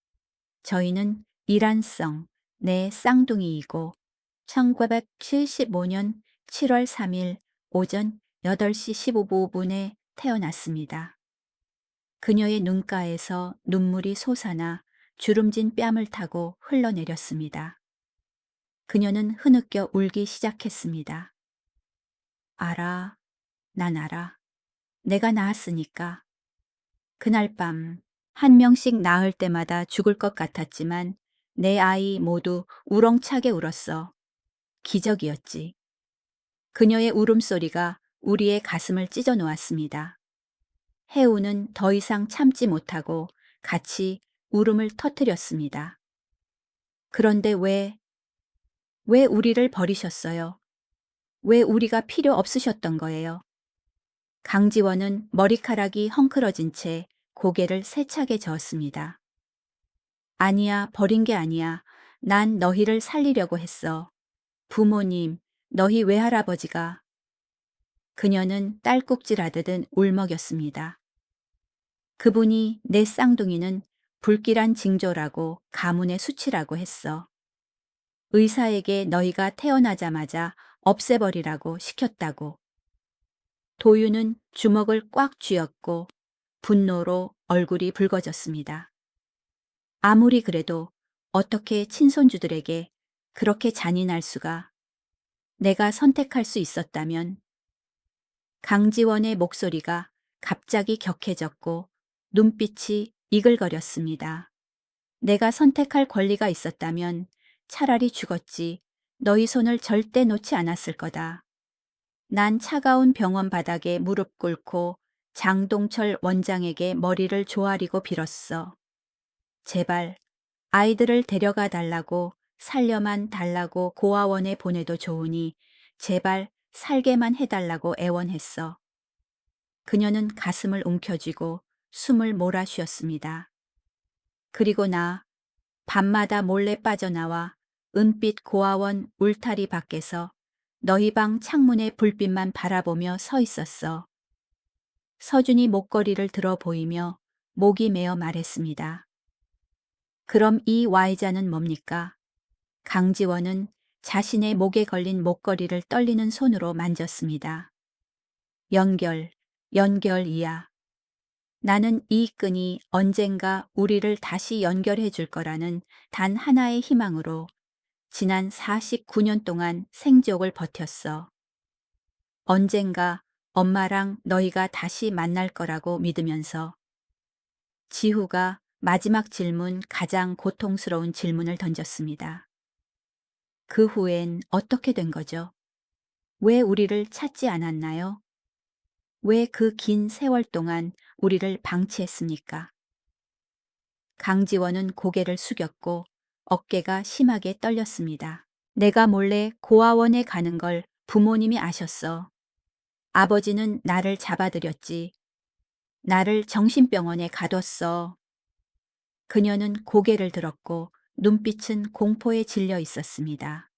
저희는 이란성, 내 쌍둥이이고 1975년 7월 3일 오전 8시 15분에 태어났습니다. 그녀의 눈가에서 눈물이 솟아나 주름진 뺨을 타고 흘러내렸습니다. 그녀는 흐느껴 울기 시작했습니다. 알아, 난 알아. 내가 낳았으니까. 그날 밤 한 명씩 낳을 때마다 죽을 것 같았지만 내 아이 모두 우렁차게 울었어. 기적이었지. 그녀의 울음소리가 우리의 가슴을 찢어 놓았습니다. 혜우는 더 이상 참지 못하고 같이 울음을 터뜨렸습니다. 그런데 왜 우리를 버리셨어요? 왜 우리가 필요 없으셨던 거예요? 강지원은 머리카락이 헝클어진 채 고개를 세차게 저었습니다. 아니야, 버린 게 아니야. 난 너희를 살리려고 했어. 부모님, 너희 외할아버지가. 그녀는 딸꾹질하듯 울먹였습니다. 그분이 내 쌍둥이는 불길한 징조라고 가문의 수치라고 했어. 의사에게 너희가 태어나자마자 없애버리라고 시켰다고. 도유는 주먹을 꽉 쥐었고 분노로 얼굴이 붉어졌습니다. 아무리 그래도 어떻게 친손주들에게 그렇게 잔인할 수가. 내가 선택할 수 있었다면. 강지원의 목소리가 갑자기 격해졌고 눈빛이 이글거렸습니다. 내가 선택할 권리가 있었다면 차라리 죽었지 너희 손을 절대 놓지 않았을 거다. 난 차가운 병원 바닥에 무릎 꿇고 장동철 원장에게 머리를 조아리고 빌었어. 제발 아이들을 데려가 달라고 살려만 달라고 고아원에 보내도 좋으니 제발 살게만 해달라고 애원했어. 그녀는 가슴을 움켜쥐고 숨을 몰아쉬었습니다. 그리고 나 밤마다 몰래 빠져나와 은빛 고아원 울타리 밖에서 너희 방 창문의 불빛만 바라보며 서 있었어. 서준이 목걸이를 들어 보이며 목이 메어 말했습니다. 그럼 이 와이자는 뭡니까? 강지원은 자신의 목에 걸린 목걸이를 떨리는 손으로 만졌습니다. 연결, 연결이야. 나는 이 끈이 언젠가 우리를 다시 연결해 줄 거라는 단 하나의 희망으로 지난 49년 동안 생족을 버텼어. 언젠가 엄마랑 너희가 다시 만날 거라고 믿으면서. 지후가 마지막 질문, 가장 고통스러운 질문을 던졌습니다. 그 후엔 어떻게 된 거죠? 왜 우리를 찾지 않았나요? 왜 그 긴 세월 동안 우리를 방치했습니까? 강지원은 고개를 숙였고 어깨가 심하게 떨렸습니다. 내가 몰래 고아원에 가는 걸 부모님이 아셨어. 아버지는 나를 잡아들였지. 나를 정신병원에 가뒀어. 그녀는 고개를 들었고 눈빛은 공포에 질려 있었습니다.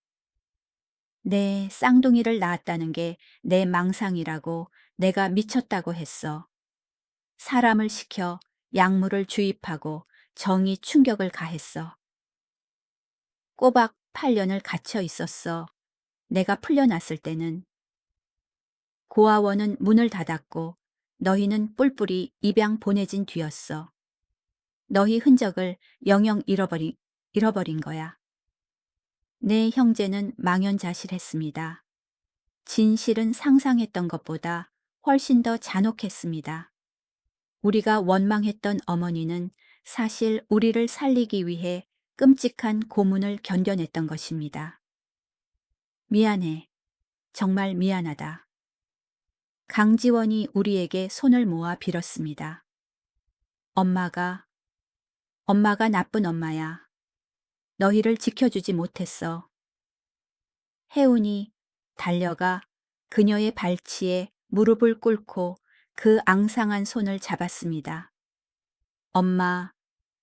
내 쌍둥이를 낳았다는 게 내 망상이라고 내가 미쳤다고 했어. 사람을 시켜 약물을 주입하고 정이 충격을 가했어. 꼬박 8년을 갇혀 있었어. 내가 풀려났을 때는. 고아원은 문을 닫았고 너희는 뿔뿔이 입양 보내진 뒤였어. 너희 흔적을 영영 잃어버린 거야. 내 형제는 망연자실했습니다. 진실은 상상했던 것보다 훨씬 더 잔혹했습니다. 우리가 원망했던 어머니는 사실 우리를 살리기 위해 끔찍한 고문을 견뎌냈던 것입니다. 미안해. 정말 미안하다. 강지원이 우리에게 손을 모아 빌었습니다. 엄마가 나쁜 엄마야. 너희를 지켜주지 못했어. 혜운이 달려가 그녀의 발치에 무릎을 꿇고 그 앙상한 손을 잡았습니다. 엄마,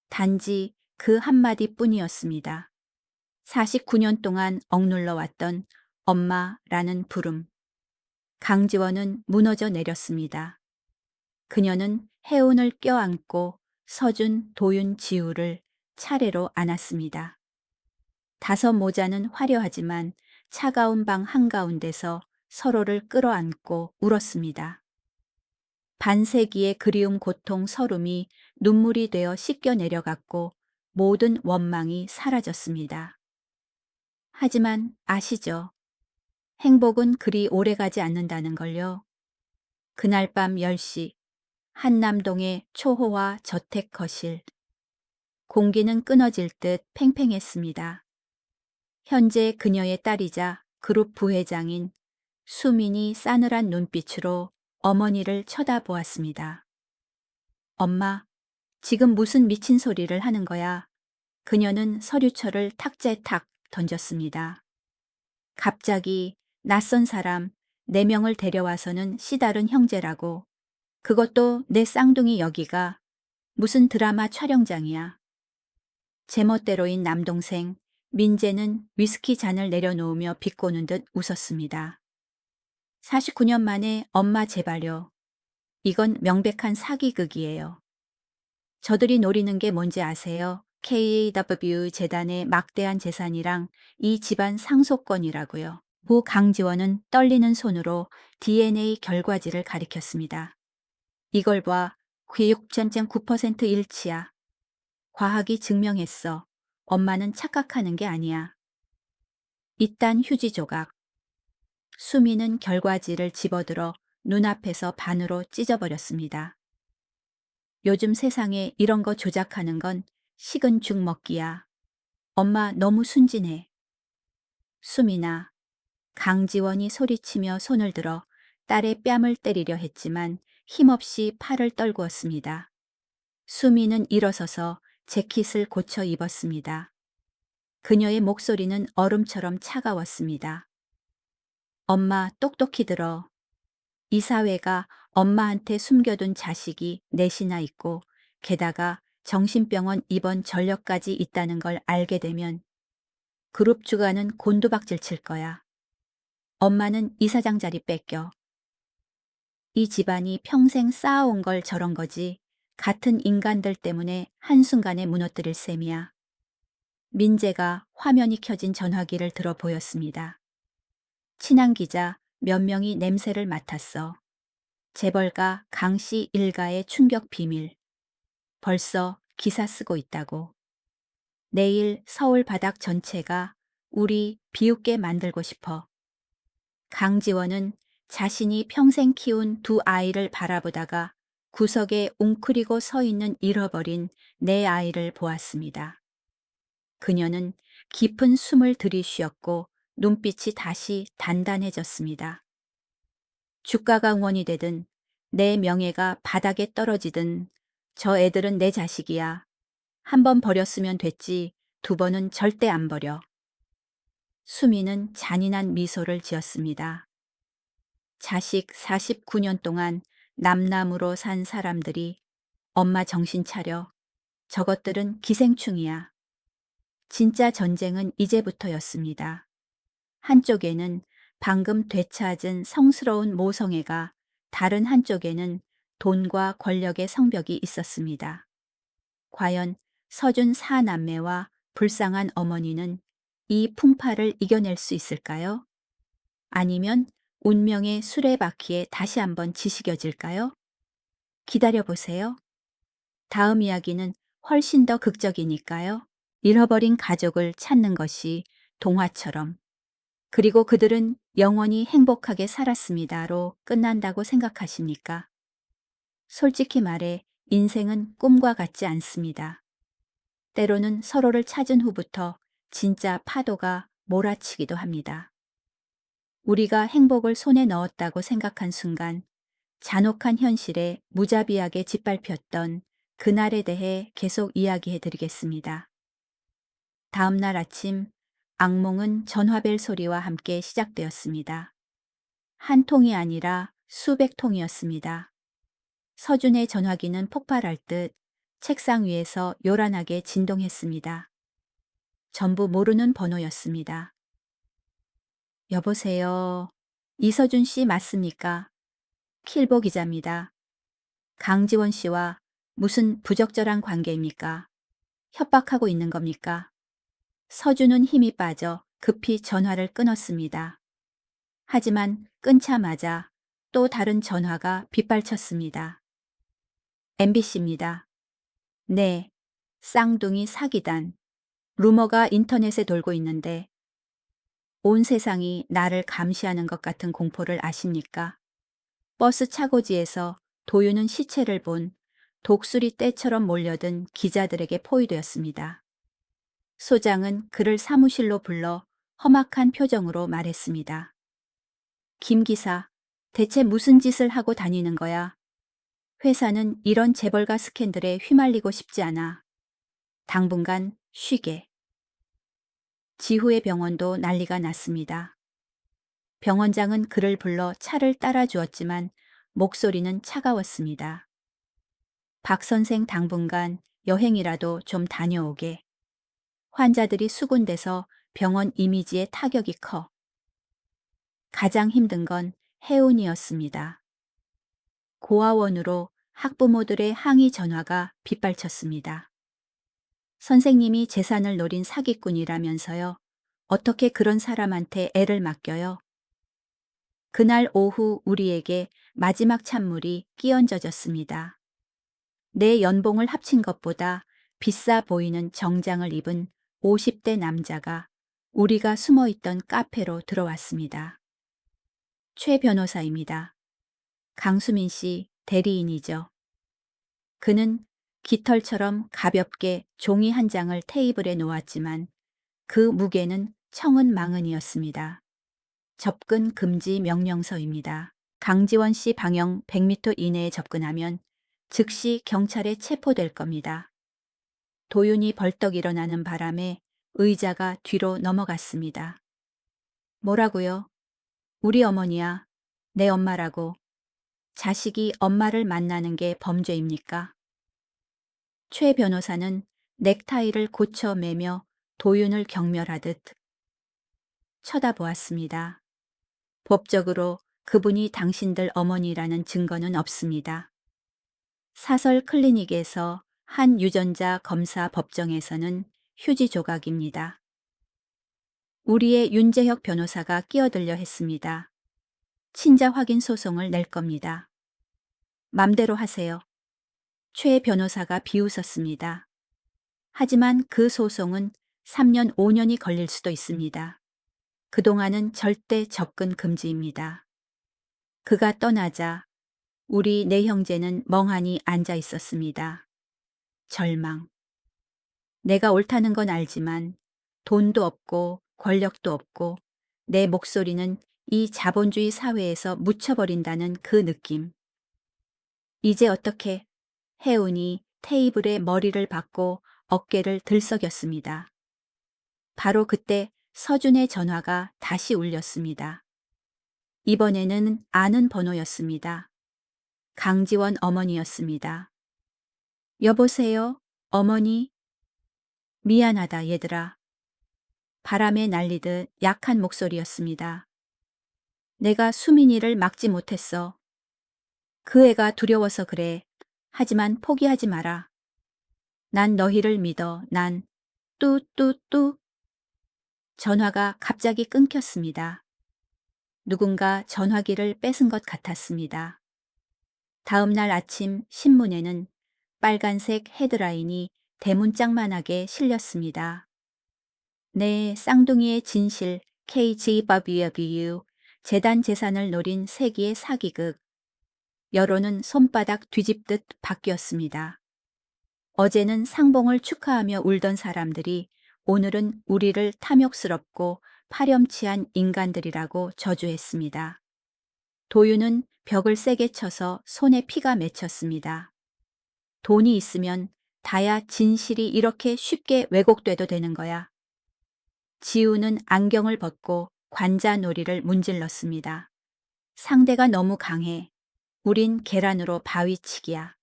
단지 그 한마디 뿐이었습니다. 49년 동안 억눌러 왔던 엄마라는 부름. 강지원은 무너져 내렸습니다. 그녀는 혜운을 껴안고 서준, 도윤, 지우를 차례로 안았습니다. 다섯 모자는 화려하지만 차가운 방 한가운데서 서로를 끌어안고 울었습니다. 반세기의 그리움, 고통, 서름이 눈물이 되어 씻겨 내려갔고 모든 원망이 사라졌습니다. 하지만 아시죠? 행복은 그리 오래가지 않는다는 걸요. 그날 밤 10시 한남동의 초호화 저택 거실. 공기는 끊어질 듯 팽팽했습니다. 현재 그녀의 딸이자 그룹 부회장인 수민이 싸늘한 눈빛으로 어머니를 쳐다보았습니다. 엄마, 지금 무슨 미친 소리를 하는 거야? 그녀는 서류철을 탁자에 탁 던졌습니다. 갑자기 낯선 사람 4명을 데려와서는 씨다른 형제라고. 그것도 내 쌍둥이 여기가 무슨 드라마 촬영장이야. 제멋대로인 남동생 민재는 위스키 잔을 내려놓으며 비꼬는 듯 웃었습니다. 49년 만에 엄마 제발요. 이건 명백한 사기극이에요. 저들이 노리는 게 뭔지 아세요? KAW 재단의 막대한 재산이랑 이 집안 상속권이라고요. 부 강지원은 떨리는 손으로 DNA 결과지를 가리켰습니다. 이걸 봐. 96.9% 일치야. 과학이 증명했어. 엄마는 착각하는 게 아니야. 이딴 휴지 조각. 수미는 결과지를 집어들어 눈앞에서 반으로 찢어버렸습니다. 요즘 세상에 이런 거 조작하는 건 식은 죽 먹기야. 엄마 너무 순진해. 수민아. 강지원이 소리치며 손을 들어 딸의 뺨을 때리려 했지만 힘없이 팔을 떨구었습니다. 수미는 일어서서 재킷을 고쳐 입었습니다. 그녀의 목소리는 얼음처럼 차가웠습니다. 엄마 똑똑히 들어. 이 사회가 엄마한테 숨겨둔 자식이 넷이나 있고 게다가 정신병원 입원 전력까지 있다는 걸 알게 되면 그룹 주가는 곤두박질 칠 거야. 엄마는 이사장 자리 뺏겨. 이 집안이 평생 쌓아온 걸 저런 거지. 같은 인간들 때문에 한순간에 무너뜨릴 셈이야. 민재가 화면이 켜진 전화기를 들어 보였습니다. 친한 기자 몇 명이 냄새를 맡았어. 재벌가 강씨 일가의 충격 비밀. 벌써 기사 쓰고 있다고. 내일 서울 바닥 전체가 우리 비웃게 만들고 싶어. 강지원은 자신이 평생 키운 두 아이를 바라보다가 구석에 웅크리고 서 있는 잃어버린 내 아이를 보았습니다. 그녀는 깊은 숨을 들이쉬었고 눈빛이 다시 단단해졌습니다. 주가가 응원이 되든 내 명예가 바닥에 떨어지든 저 애들은 내 자식이야. 한 번 버렸으면 됐지 두 번은 절대 안 버려. 수미는 잔인한 미소를 지었습니다. 자식 49년 동안 남남으로 산 사람들이 엄마 정신 차려. 저것들은 기생충이야. 진짜 전쟁은 이제부터였습니다. 한쪽에는 방금 되찾은 성스러운 모성애가 다른 한쪽에는 돈과 권력의 성벽이 있었습니다. 과연 서준 사남매와 불쌍한 어머니는 이 풍파를 이겨낼 수 있을까요? 아니면 운명의 수레바퀴에 다시 한번 지시겨질까요? 기다려보세요. 다음 이야기는 훨씬 더 극적이니까요. 잃어버린 가족을 찾는 것이 동화처럼 그리고 그들은 영원히 행복하게 살았습니다로 끝난다고 생각하십니까? 솔직히 말해 인생은 꿈과 같지 않습니다. 때로는 서로를 찾은 후부터 진짜 파도가 몰아치기도 합니다. 우리가 행복을 손에 넣었다고 생각한 순간 잔혹한 현실에 무자비하게 짓밟혔던 그날에 대해 계속 이야기해 드리겠습니다. 다음 날 아침 악몽은 전화벨 소리와 함께 시작되었습니다. 한 통이 아니라 수백 통이었습니다. 서준의 전화기는 폭발할 듯 책상 위에서 요란하게 진동했습니다. 전부 모르는 번호였습니다. 여보세요. 이서준 씨 맞습니까? 킬보 기자입니다. 강지원 씨와 무슨 부적절한 관계입니까? 협박하고 있는 겁니까? 서준은 힘이 빠져 급히 전화를 끊었습니다. 하지만 끊자마자 또 다른 전화가 빗발쳤습니다. MBC입니다. 네, 쌍둥이 사기단. 루머가 인터넷에 돌고 있는데 온 세상이 나를 감시하는 것 같은 공포를 아십니까? 버스 차고지에서 도유는 시체를 본 독수리 떼처럼 몰려든 기자들에게 포위되었습니다. 소장은 그를 사무실로 불러 험악한 표정으로 말했습니다. 김 기사, 대체 무슨 짓을 하고 다니는 거야? 회사는 이런 재벌가 스캔들에 휘말리고 싶지 않아. 당분간 쉬게. 지후의 병원도 난리가 났습니다. 병원장은 그를 불러 차를 따라 주었지만 목소리는 차가웠습니다. 박 선생 당분간 여행이라도 좀 다녀오게. 환자들이 수군돼서 병원 이미지에 타격이 커. 가장 힘든 건 해운이었습니다. 고아원으로 학부모들의 항의 전화가 빗발쳤습니다. 선생님이 재산을 노린 사기꾼이라면서요. 어떻게 그런 사람한테 애를 맡겨요? 그날 오후 우리에게 마지막 찬물이 끼얹어졌습니다. 내 연봉을 합친 것보다 비싸 보이는 정장을 입은 50대 남자가 우리가 숨어있던 카페로 들어왔습니다. 최 변호사입니다. 강수민 씨 대리인이죠. 그는 깃털처럼 가볍게 종이 한 장을 테이블에 놓았지만 그 무게는 청은망은이었습니다. 접근 금지 명령서입니다. 강지원 씨 방형 100m 이내에 접근하면 즉시 경찰에 체포될 겁니다. 도윤이 벌떡 일어나는 바람에 의자가 뒤로 넘어갔습니다. 뭐라고요? 우리 어머니야. 내 엄마라고. 자식이 엄마를 만나는 게 범죄입니까? 최 변호사는 넥타이를 고쳐 매며 도윤을 경멸하듯 쳐다보았습니다. 법적으로 그분이 당신들 어머니라는 증거는 없습니다. 사설 클리닉에서 한 유전자 검사 법정에서는 휴지 조각입니다. 우리의 윤재혁 변호사가 끼어들려 했습니다. 친자 확인 소송을 낼 겁니다. 맘대로 하세요. 최 변호사가 비웃었습니다. 하지만 그 소송은 3년 5년이 걸릴 수도 있습니다. 그동안은 절대 접근 금지입니다. 그가 떠나자 우리 네 형제는 멍하니 앉아 있었습니다. 절망. 내가 옳다는 건 알지만 돈도 없고 권력도 없고 내 목소리는 이 자본주의 사회에서 묻혀버린다는 그 느낌. 이제 어떻게? 혜운이 테이블에 머리를 박고 어깨를 들썩였습니다. 바로 그때 서준의 전화가 다시 울렸습니다. 이번에는 아는 번호였습니다. 강지원 어머니였습니다. 여보세요, 어머니? 미안하다, 얘들아. 바람에 날리듯 약한 목소리였습니다. 내가 수민이를 막지 못했어. 그 애가 두려워서 그래. 하지만 포기하지 마라. 난 너희를 믿어. 난 뚜뚜뚜. 전화가 갑자기 끊겼습니다. 누군가 전화기를 뺏은 것 같았습니다. 다음 날 아침 신문에는 빨간색 헤드라인이 대문짝만하게 실렸습니다. 네, 쌍둥이의 진실, KGBW, 재단 재산을 노린 세기의 사기극. 여론은 손바닥 뒤집듯 바뀌었습니다. 어제는 상봉을 축하하며 울던 사람들이 오늘은 우리를 탐욕스럽고 파렴치한 인간들이라고 저주했습니다. 도윤은 벽을 세게 쳐서 손에 피가 맺혔습니다. 돈이 있으면 다야 진실이 이렇게 쉽게 왜곡돼도 되는 거야. 지우는 안경을 벗고 관자놀이를 문질렀습니다. 상대가 너무 강해. 우린 계란으로 바위치기야.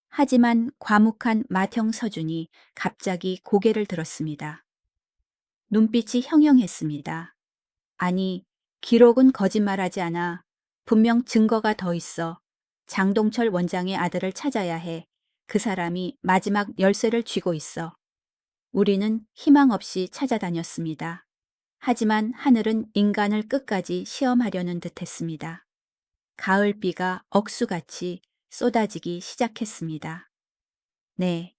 하지만 과묵한 맏형 서준이 갑자기 고개를 들었습니다. 눈빛이 형형했습니다. 아니, 기록은 거짓말하지 않아. 분명 증거가 더 있어. 장동철 원장의 아들을 찾아야 해. 그 사람이 마지막 열쇠를 쥐고 있어. 우리는 희망 없이 찾아다녔습니다. 하지만 하늘은 인간을 끝까지 시험하려는 듯했습니다. 가을비가 억수같이 쏟아지기 시작했습니다. 네.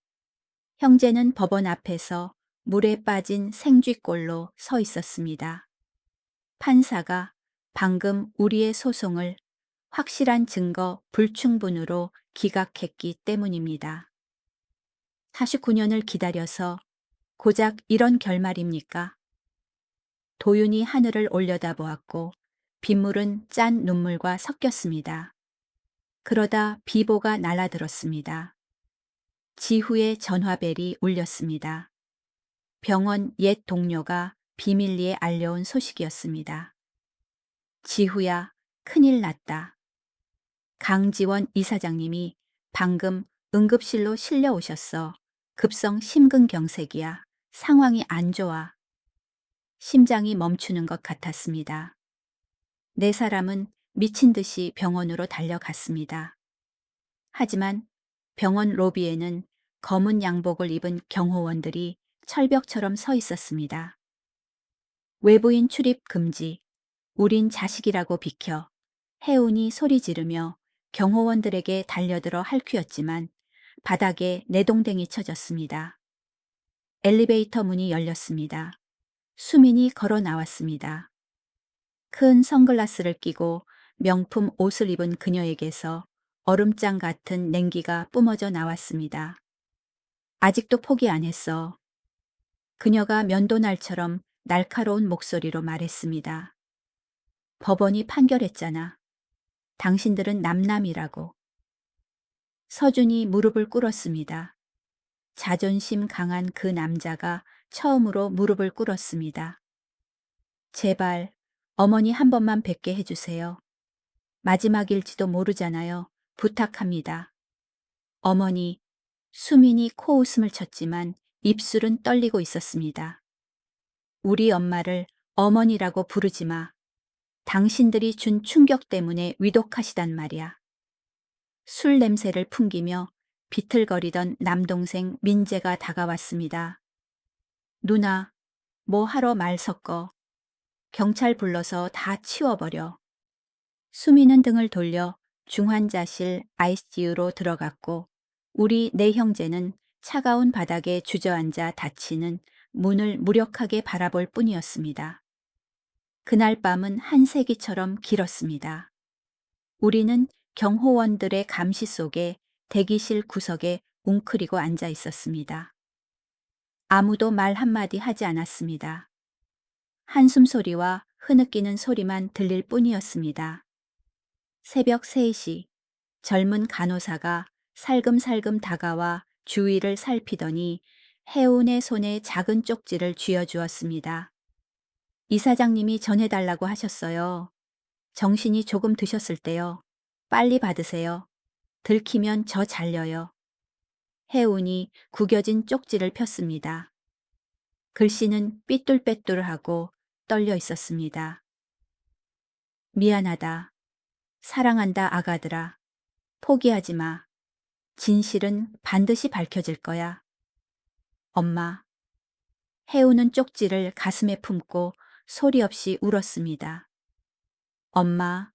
형제는 법원 앞에서 물에 빠진 생쥐꼴로 서 있었습니다. 판사가 방금 우리의 소송을 확실한 증거 불충분으로 기각했기 때문입니다. 49년을 기다려서 고작 이런 결말입니까? 도윤이 하늘을 올려다보았고 빗물은 짠 눈물과 섞였습니다. 그러다 비보가 날아들었습니다. 지후의 전화벨이 울렸습니다. 병원 옛 동료가 비밀리에 알려온 소식이었습니다. 지후야, 큰일 났다. 강지원 이사장님이 방금 응급실로 실려오셨어. 급성 심근경색이야. 상황이 안 좋아. 심장이 멈추는 것 같았습니다. 네 사람은 미친 듯이 병원으로 달려갔습니다. 하지만 병원 로비에는 검은 양복을 입은 경호원들이 철벽처럼 서 있었습니다. 외부인 출입 금지. 우린 자식이라고 비켜. 혜운이 소리 지르며 경호원들에게 달려들어 할퀴었지만 바닥에 내동댕이 쳐졌습니다. 엘리베이터 문이 열렸습니다. 수민이 걸어 나왔습니다. 큰 선글라스를 끼고 명품 옷을 입은 그녀에게서 얼음장 같은 냉기가 뿜어져 나왔습니다. 아직도 포기 안 했어. 그녀가 면도날처럼 날카로운 목소리로 말했습니다. 법원이 판결했잖아. 당신들은 남남이라고. 서준이 무릎을 꿇었습니다. 자존심 강한 그 남자가 처음으로 무릎을 꿇었습니다. 제발 어머니 한 번만 뵙게 해주세요. 마지막일지도 모르잖아요. 부탁합니다. 어머니, 수민이 코웃음을 쳤지만 입술은 떨리고 있었습니다. 우리 엄마를 어머니라고 부르지 마. 당신들이 준 충격 때문에 위독하시단 말이야. 술 냄새를 풍기며 비틀거리던 남동생 민재가 다가왔습니다. 누나, 뭐 하러 말 섞어. 경찰 불러서 다 치워버려. 수미는 등을 돌려 중환자실 ICU로 들어갔고 우리 네 형제는 차가운 바닥에 주저앉아 닫히는 문을 무력하게 바라볼 뿐이었습니다. 그날 밤은 한 세기처럼 길었습니다. 우리는 경호원들의 감시 속에 대기실 구석에 웅크리고 앉아 있었습니다. 아무도 말 한마디 하지 않았습니다. 한숨 소리와 흐느끼는 소리만 들릴 뿐이었습니다. 새벽 3시 젊은 간호사가 살금살금 다가와 주위를 살피더니 해운의 손에 작은 쪽지를 쥐어주었습니다. 이사장님이 전해달라고 하셨어요. 정신이 조금 드셨을 때요. 빨리 받으세요. 들키면 저 잘려요. 해운이 구겨진 쪽지를 폈습니다. 글씨는 삐뚤빼뚤하고 떨려 있었습니다. 미안하다. 사랑한다 아가들아. 포기하지 마. 진실은 반드시 밝혀질 거야. 엄마. 해우는 쪽지를 가슴에 품고 소리 없이 울었습니다. 엄마.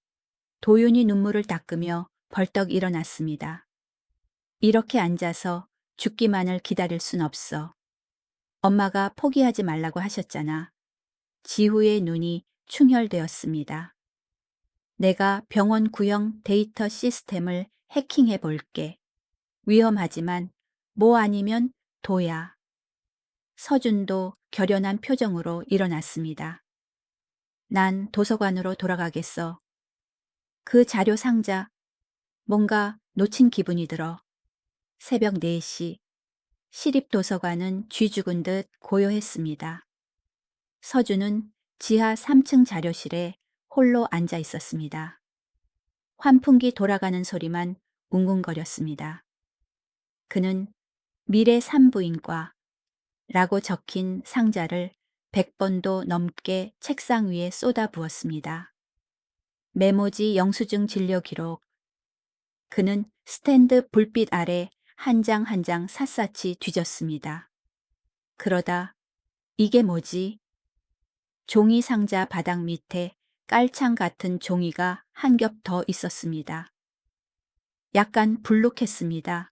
도윤이 눈물을 닦으며 벌떡 일어났습니다. 이렇게 앉아서 죽기만을 기다릴 순 없어. 엄마가 포기하지 말라고 하셨잖아. 지후의 눈이 충혈되었습니다. 내가 병원 구형 데이터 시스템을 해킹해 볼게. 위험하지만 뭐 아니면 도야. 서준도 결연한 표정으로 일어났습니다. 난 도서관으로 돌아가겠어. 그 자료 상자, 뭔가 놓친 기분이 들어. 새벽 4시, 시립도서관은 쥐 죽은 듯 고요했습니다. 서준은 지하 3층 자료실에 홀로 앉아 있었습니다. 환풍기 돌아가는 소리만 웅웅거렸습니다. 그는 미래 산부인과 라고 적힌 상자를 100번도 넘게 책상 위에 쏟아부었습니다. 메모지 영수증 진료 기록. 그는 스탠드 불빛 아래 한 장 한 장 샅샅이 뒤졌습니다. 그러다 이게 뭐지? 종이 상자 바닥 밑에 깔창 같은 종이가 한 겹 더 있었습니다. 약간 불룩했습니다.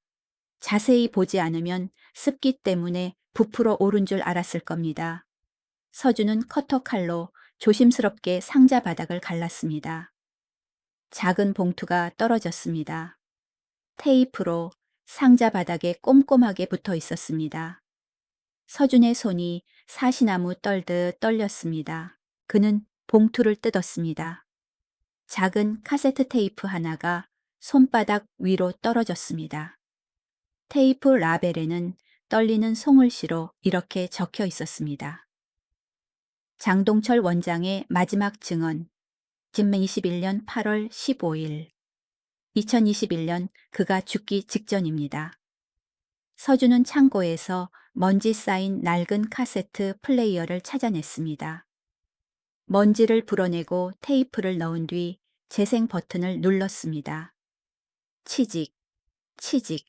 자세히 보지 않으면 습기 때문에 부풀어 오른 줄 알았을 겁니다. 서준은 커터 칼로 조심스럽게 상자 바닥을 갈랐습니다. 작은 봉투가 떨어졌습니다. 테이프로 상자 바닥에 꼼꼼하게 붙어 있었습니다. 서준의 손이 사시나무 떨듯 떨렸습니다. 그는 봉투를 뜯었습니다. 작은 카세트 테이프 하나가 손바닥 위로 떨어졌습니다. 테이프 라벨에는 떨리는 송글씨로 이렇게 적혀 있었습니다. 장동철 원장의 마지막 증언. 2021년 8월 15일. 2021년 그가 죽기 직전입니다. 서준은 창고에서 먼지 쌓인 낡은 카세트 플레이어를 찾아냈습니다. 먼지를 불어내고 테이프를 넣은 뒤 재생 버튼을 눌렀습니다. 치직, 치직.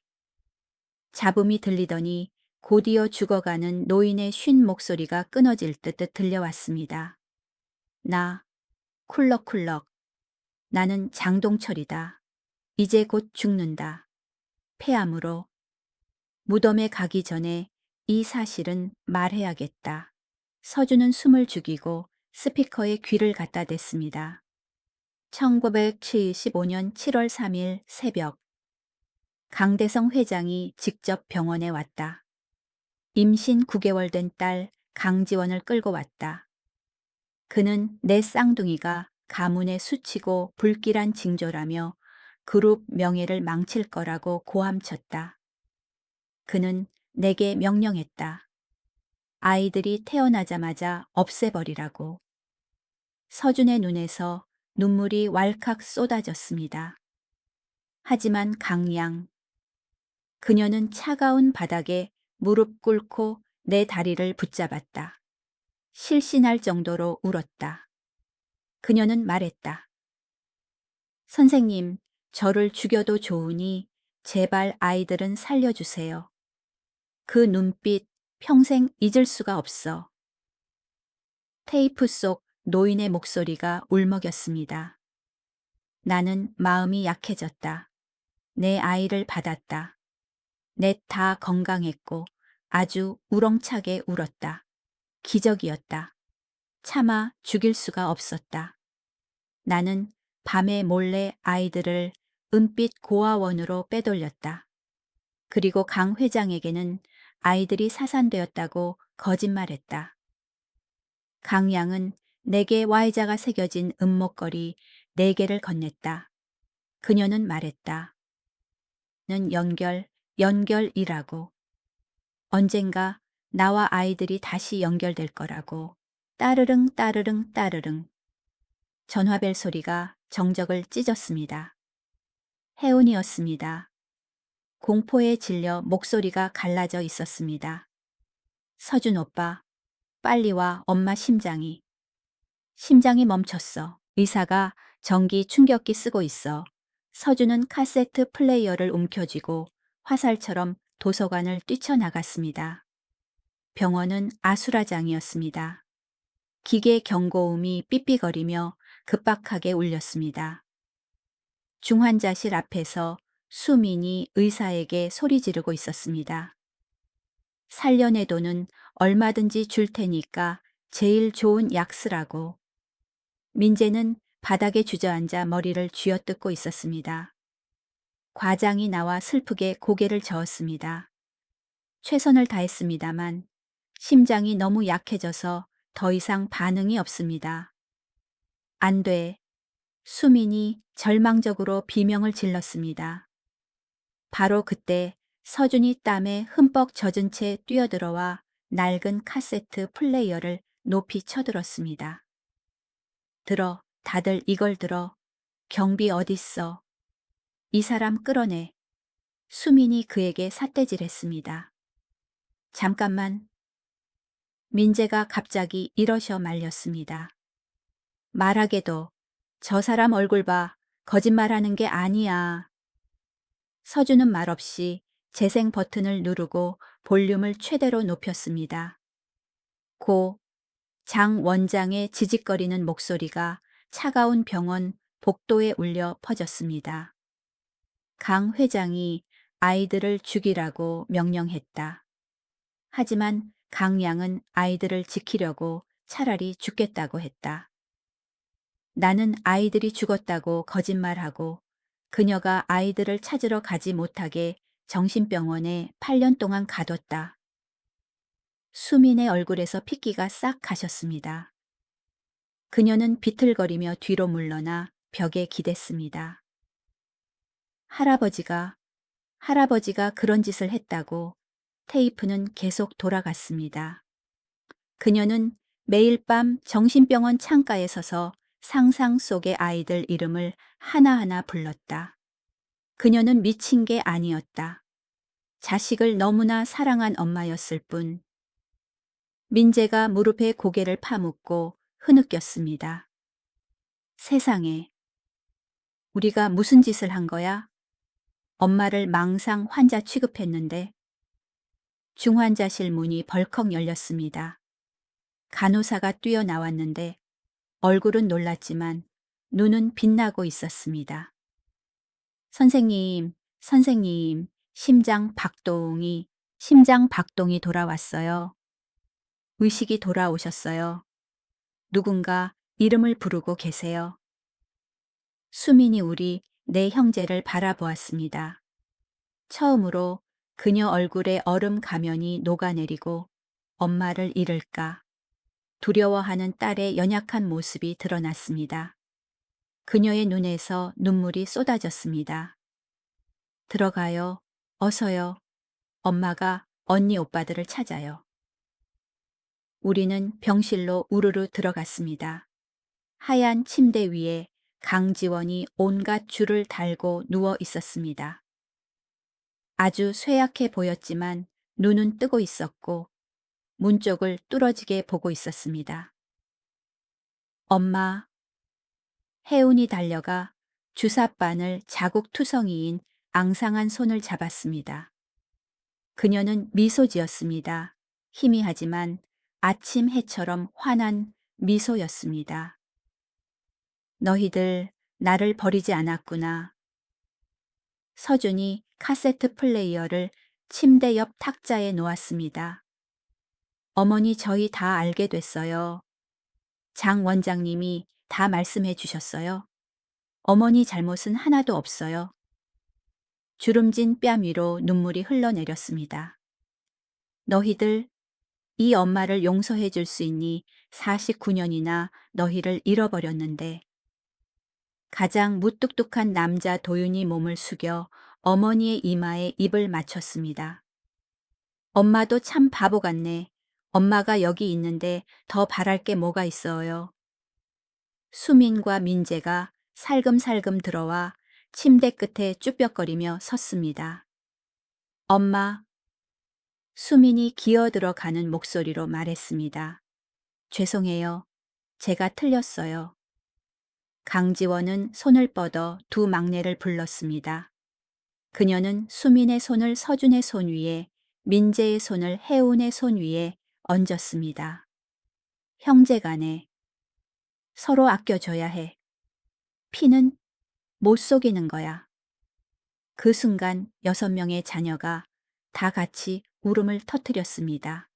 잡음이 들리더니 곧이어 죽어가는 노인의 쉰 목소리가 끊어질 듯 들려왔습니다. 나, 쿨럭쿨럭. 나는 장동철이다. 이제 곧 죽는다. 폐암으로. 무덤에 가기 전에 이 사실은 말해야겠다. 서준은 숨을 죽이고 스피커에 귀를 갖다 댔습니다. 1975년 7월 3일 새벽. 강대성 회장이 직접 병원에 왔다. 임신 9개월 된 딸 강지원을 끌고 왔다. 그는 내 쌍둥이가 가문에 수치고 불길한 징조라며 그룹 명예를 망칠 거라고 고함쳤다. 그는 내게 명령했다. 아이들이 태어나자마자 없애버리라고. 서준의 눈에서 눈물이 왈칵 쏟아졌습니다. 하지만 강양, 그녀는 차가운 바닥에 무릎 꿇고 내 다리를 붙잡았다. 실신할 정도로 울었다. 그녀는 말했다. 선생님, 저를 죽여도 좋으니 제발 아이들은 살려주세요. 그 눈빛 평생 잊을 수가 없어. 테이프 속 노인의 목소리가 울먹였습니다. 나는 마음이 약해졌다. 내 아이를 받았다. 넷 다 건강했고 아주 우렁차게 울었다. 기적이었다. 차마 죽일 수가 없었다. 나는 밤에 몰래 아이들을 은빛 고아원으로 빼돌렸다. 그리고 강 회장에게는 아이들이 사산되었다고 거짓말했다. 강 양은 내게 Y자가 새겨진 은목걸이 4개를 건넸다. 그녀는 말했다. 는 연결이라고. 언젠가 나와 아이들이 다시 연결될 거라고. 따르릉 따르릉 따르릉. 전화벨 소리가 정적을 찢었습니다. 혜운이었습니다. 공포에 질려 목소리가 갈라져 있었습니다. 서준 오빠, 빨리 와, 엄마 심장이. 심장이 멈췄어. 의사가 전기 충격기 쓰고 있어. 서준은 카세트 플레이어를 움켜쥐고 화살처럼 도서관을 뛰쳐나갔습니다. 병원은 아수라장이었습니다. 기계 경고음이 삐삐거리며 급박하게 울렸습니다. 중환자실 앞에서 수민이 의사에게 소리 지르고 있었습니다. 살려내 돈은 얼마든지 줄 테니까 제일 좋은 약 쓰라고. 민재는 바닥에 주저앉아 머리를 쥐어뜯고 있었습니다. 과장이 나와 슬프게 고개를 저었습니다. 최선을 다했습니다만 심장이 너무 약해져서 더 이상 반응이 없습니다. 안 돼. 수민이 절망적으로 비명을 질렀습니다. 바로 그때 서준이 땀에 흠뻑 젖은 채 뛰어들어와 낡은 카세트 플레이어를 높이 쳐들었습니다. 들어, 다들 이걸 들어. 경비 어딨어. 이 사람 끌어내. 수민이 그에게 삿대질했습니다. 잠깐만. 민재가 갑자기 이러셔 말렸습니다. 말하게도 저 사람 얼굴 봐. 거짓말하는 게 아니야. 서준은 말없이 재생 버튼을 누르고 볼륨을 최대로 높였습니다. 장 원장의 지직거리는 목소리가 차가운 병원 복도에 울려 퍼졌습니다. 강 회장이 아이들을 죽이라고 명령했다. 하지만 강 양은 아이들을 지키려고 차라리 죽겠다고 했다. 나는 아이들이 죽었다고 거짓말하고 그녀가 아이들을 찾으러 가지 못하게 정신병원에 8년 동안 가뒀다. 수민의 얼굴에서 핏기가 싹 가셨습니다. 그녀는 비틀거리며 뒤로 물러나 벽에 기댔습니다. 할아버지가 그런 짓을 했다고 테이프는 계속 돌아갔습니다. 그녀는 매일 밤 정신병원 창가에 서서 상상 속의 아이들 이름을 하나하나 불렀다. 그녀는 미친 게 아니었다. 자식을 너무나 사랑한 엄마였을 뿐. 민재가 무릎에 고개를 파묻고 흐느꼈습니다. 세상에, 우리가 무슨 짓을 한 거야? 엄마를 망상 환자 취급했는데. 중환자실 문이 벌컥 열렸습니다. 간호사가 뛰어나왔는데 얼굴은 놀랐지만 눈은 빛나고 있었습니다. 선생님, 심장 박동이 돌아왔어요. 의식이 돌아오셨어요. 누군가 이름을 부르고 계세요. 수민이 우리 네 형제를 바라보았습니다. 처음으로 그녀 얼굴에 얼음 가면이 녹아내리고 엄마를 잃을까 두려워하는 딸의 연약한 모습이 드러났습니다. 그녀의 눈에서 눈물이 쏟아졌습니다. 들어가요. 어서요. 엄마가 언니 오빠들을 찾아요. 우리는 병실로 우르르 들어갔습니다. 하얀 침대 위에 강지원이 온갖 줄을 달고 누워 있었습니다. 아주 쇠약해 보였지만 눈은 뜨고 있었고 문 쪽을 뚫어지게 보고 있었습니다. 엄마, 혜운이 달려가 주사바늘 자국투성이인 앙상한 손을 잡았습니다. 그녀는 미소 지었습니다. 희미하지만 아침 해처럼 환한 미소였습니다. 너희들 나를 버리지 않았구나. 서준이 카세트 플레이어를 침대 옆 탁자에 놓았습니다. 어머니 저희 다 알게 됐어요. 장 원장님이 다 말씀해 주셨어요. 어머니 잘못은 하나도 없어요. 주름진 뺨 위로 눈물이 흘러내렸습니다. 너희들 이 엄마를 용서해 줄 수 있니? 49년이나 너희를 잃어버렸는데. 가장 무뚝뚝한 남자 도윤이 몸을 숙여 어머니의 이마에 입을 맞췄습니다. 엄마도 참 바보 같네. 엄마가 여기 있는데 더 바랄 게 뭐가 있어요. 수민과 민재가 살금살금 들어와 침대 끝에 쭈뼛거리며 섰습니다. 엄마. 수민이 기어들어가는 목소리로 말했습니다. 죄송해요. 제가 틀렸어요. 강지원은 손을 뻗어 두 막내를 불렀습니다. 그녀는 수민의 손을 서준의 손 위에, 민재의 손을 혜운의 손 위에 얹었습니다. 형제간에 서로 아껴줘야 해. 피는 못 속이는 거야. 그 순간 6명의 자녀가 다 같이 울음을 터뜨렸습니다.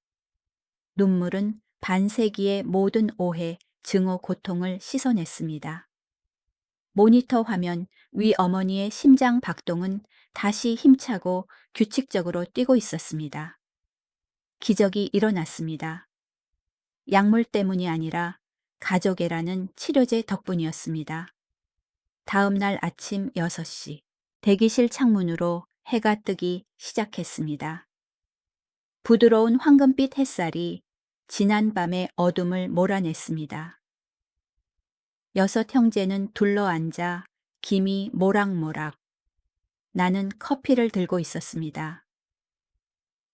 눈물은 반세기의 모든 오해, 증오, 고통을 씻어냈습니다. 모니터 화면 위 어머니의 심장 박동은 다시 힘차고 규칙적으로 뛰고 있었습니다. 기적이 일어났습니다. 약물 때문이 아니라 가족애라는 치료제 덕분이었습니다. 다음 날 아침 6시 대기실 창문으로 해가 뜨기 시작했습니다. 부드러운 황금빛 햇살이 지난 밤의 어둠을 몰아냈습니다. 6 형제는 둘러앉아 김이 모락모락. 나는 커피를 들고 있었습니다.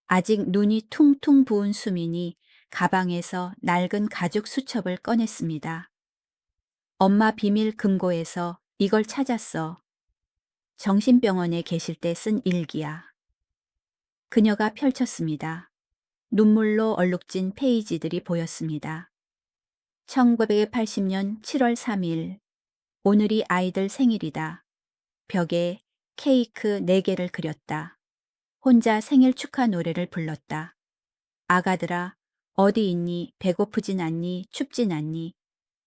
아직 눈이 퉁퉁 부은 수민이 가방에서 낡은 가죽 수첩을 꺼냈습니다. 엄마 비밀 금고에서 이걸 찾았어. 정신병원에 계실 때 쓴 일기야. 그녀가 펼쳤습니다. 눈물로 얼룩진 페이지들이 보였습니다. 1980년 7월 3일. 오늘이 아이들 생일이다. 벽에 케이크 4개를 그렸다. 혼자 생일 축하 노래를 불렀다. 아가들아, 어디 있니? 배고프진 않니? 춥진 않니?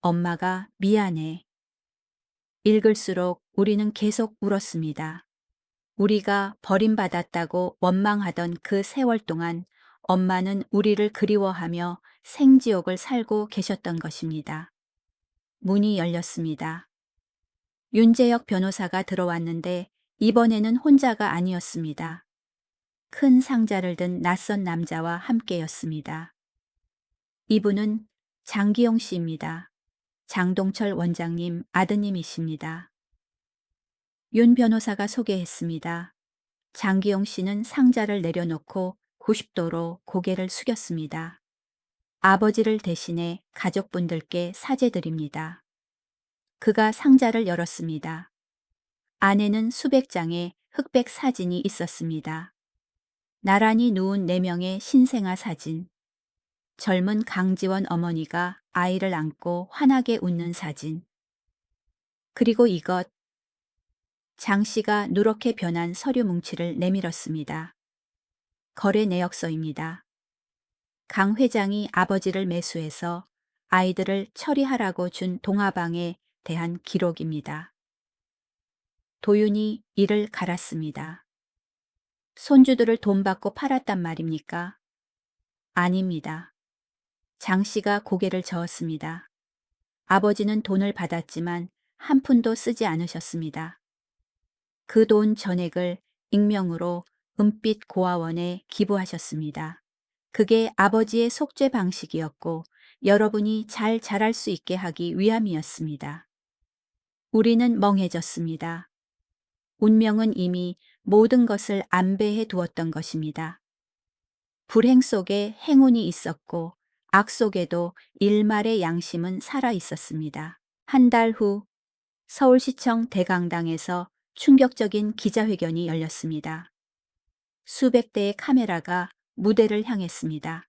엄마가 미안해. 읽을수록 우리는 계속 울었습니다. 우리가 버림받았다고 원망하던 그 세월 동안 엄마는 우리를 그리워하며 생지옥을 살고 계셨던 것입니다. 문이 열렸습니다. 윤재혁 변호사가 들어왔는데 이번에는 혼자가 아니었습니다. 큰 상자를 든 낯선 남자와 함께였습니다. 이분은 장기용 씨입니다. 장동철 원장님 아드님이십니다. 윤 변호사가 소개했습니다. 장기용 씨는 상자를 내려놓고 90도로 고개를 숙였습니다. 아버지를 대신해 가족분들께 사죄드립니다. 그가 상자를 열었습니다. 안에는 수백 장의 흑백 사진이 있었습니다. 나란히 누운 4명의 신생아 사진. 젊은 강지원 어머니가 아이를 안고 환하게 웃는 사진. 그리고 이것. 장 씨가 누렇게 변한 서류 뭉치를 내밀었습니다. 거래 내역서입니다. 강 회장이 아버지를 매수해서 아이들을 처리하라고 준 동화방에 대한 기록입니다. 도윤이 이를 갈았습니다. 손주들을 돈 받고 팔았단 말입니까? 아닙니다. 장 씨가 고개를 저었습니다. 아버지는 돈을 받았지만 한 푼도 쓰지 않으셨습니다. 그 돈 전액을 익명으로 은빛 고아원에 기부하셨습니다. 그게 아버지의 속죄 방식이었고 여러분이 잘 자랄 수 있게 하기 위함이었습니다. 우리는 멍해졌습니다. 운명은 이미 모든 것을 안배해 두었던 것입니다. 불행 속에 행운이 있었고 악 속에도 일말의 양심은 살아 있었습니다. 한 달 후 서울시청 대강당에서 충격적인 기자회견이 열렸습니다. 수백 대의 카메라가 무대를 향했습니다.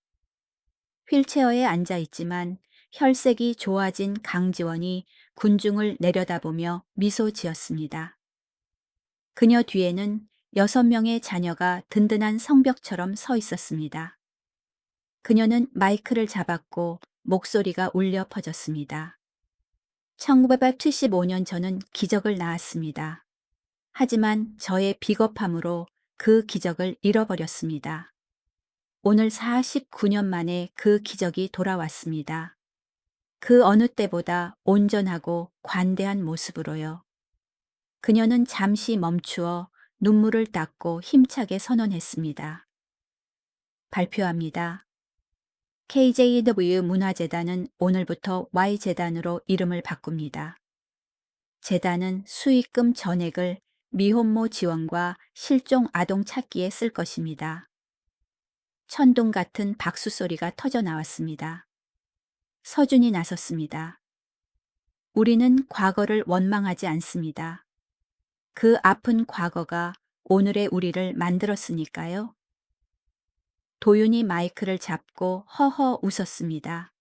휠체어에 앉아 있지만 혈색이 좋아진 강지원이 군중을 내려다보며 미소 지었습니다. 그녀 뒤에는 6명의 자녀가 든든한 성벽처럼 서 있었습니다. 그녀는 마이크를 잡았고 목소리가 울려 퍼졌습니다. 1975년 저는 기적을 낳았습니다. 하지만 저의 비겁함으로 그 기적을 잃어버렸습니다. 오늘 49년 만에 그 기적이 돌아왔습니다. 그 어느 때보다 온전하고 관대한 모습으로요. 그녀는 잠시 멈추어 눈물을 닦고 힘차게 선언했습니다. 발표합니다. KJW 문화재단은 오늘부터 Y재단으로 이름을 바꿉니다. 재단은 수익금 전액을 미혼모 지원과 실종 아동 찾기에 쓸 것입니다. 천둥 같은 박수 소리가 터져 나왔습니다. 서준이 나섰습니다. 우리는 과거를 원망하지 않습니다. 그 아픈 과거가 오늘의 우리를 만들었으니까요. 도윤이 마이크를 잡고 허허 웃었습니다.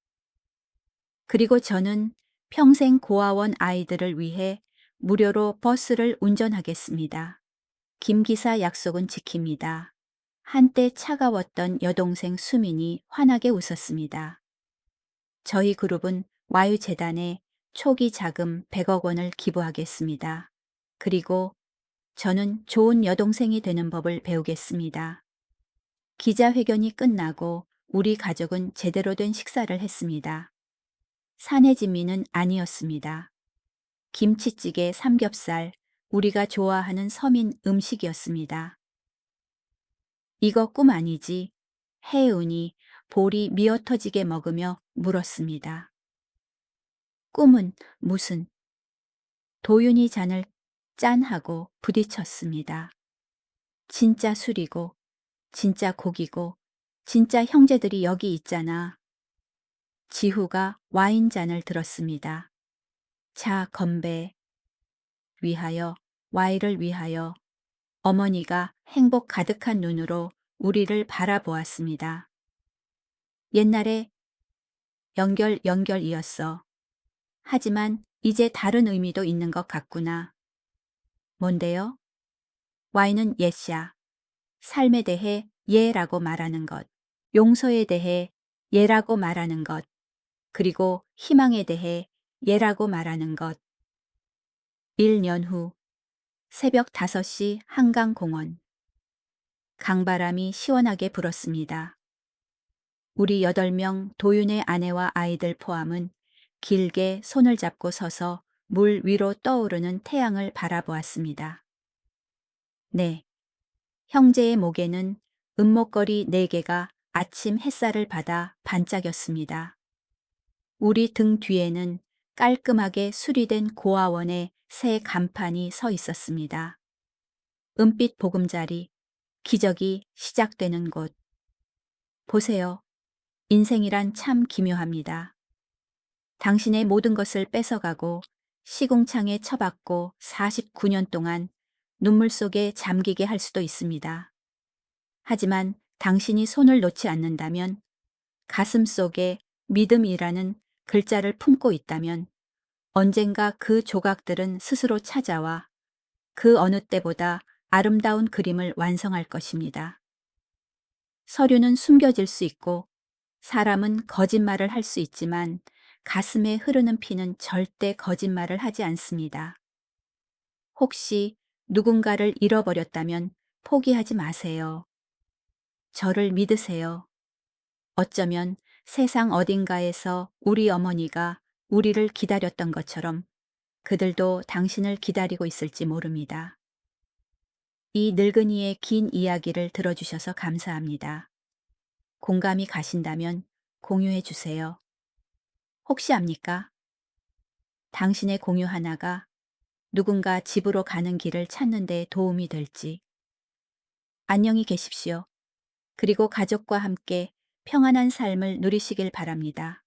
그리고 저는 평생 고아원 아이들을 위해 무료로 버스를 운전하겠습니다. 김 기사 약속은 지킵니다. 한때 차가웠던 여동생 수민이 환하게 웃었습니다. 저희 그룹은 와유재단에 초기 자금 100억 원을 기부하겠습니다. 그리고 저는 좋은 여동생이 되는 법을 배우겠습니다. 기자회견이 끝나고 우리 가족은 제대로 된 식사를 했습니다. 사내 진미는 아니었습니다. 김치찌개, 삼겹살, 우리가 좋아하는 서민 음식이었습니다. 이거 꿈 아니지? 혜은이 볼이 미어터지게 먹으며 물었습니다. 꿈은 무슨? 도윤이 잔을 짠하고 부딪혔습니다. 진짜 술이고, 진짜 고기고, 진짜 형제들이 여기 있잖아. 지후가 와인잔을 들었습니다. 자, 건배. 위하여, 와이를 위하여. 어머니가 행복 가득한 눈으로 우리를 바라보았습니다. 옛날에 연결이었어. 하지만 이제 다른 의미도 있는 것 같구나. 뭔데요? Y는 예샤. 삶에 대해 예라고 말하는 것. 용서에 대해 예라고 말하는 것. 그리고 희망에 대해 예라고 말하는 것. 1년 후 새벽 5시 한강공원. 강바람이 시원하게 불었습니다. 우리 8명 도윤의 아내와 아이들 포함은 길게 손을 잡고 서서 물 위로 떠오르는 태양을 바라보았습니다. 네, 형제의 목에는 은목걸이 4개가 아침 햇살을 받아 반짝였습니다. 우리 등 뒤에는 깔끔하게 수리된 고아원의 새 간판이 서 있었습니다. 은빛 보금자리, 기적이 시작되는 곳. 보세요. 인생이란 참 기묘합니다. 당신의 모든 것을 뺏어가고 시궁창에 처박고 49년 동안 눈물 속에 잠기게 할 수도 있습니다. 하지만 당신이 손을 놓지 않는다면, 가슴 속에 믿음이라는 글자를 품고 있다면 언젠가 그 조각들은 스스로 찾아와 그 어느 때보다 아름다운 그림을 완성할 것입니다. 서류는 숨겨질 수 있고 사람은 거짓말을 할 수 있지만 가슴에 흐르는 피는 절대 거짓말을 하지 않습니다. 혹시 누군가를 잃어버렸다면 포기하지 마세요. 저를 믿으세요. 어쩌면 세상 어딘가에서 우리 어머니가 우리를 기다렸던 것처럼 그들도 당신을 기다리고 있을지 모릅니다. 이 늙은이의 긴 이야기를 들어주셔서 감사합니다. 공감이 가신다면 공유해 주세요. 혹시 압니까? 당신의 공유 하나가 누군가 집으로 가는 길을 찾는 데 도움이 될지. 안녕히 계십시오. 그리고 가족과 함께 평안한 삶을 누리시길 바랍니다.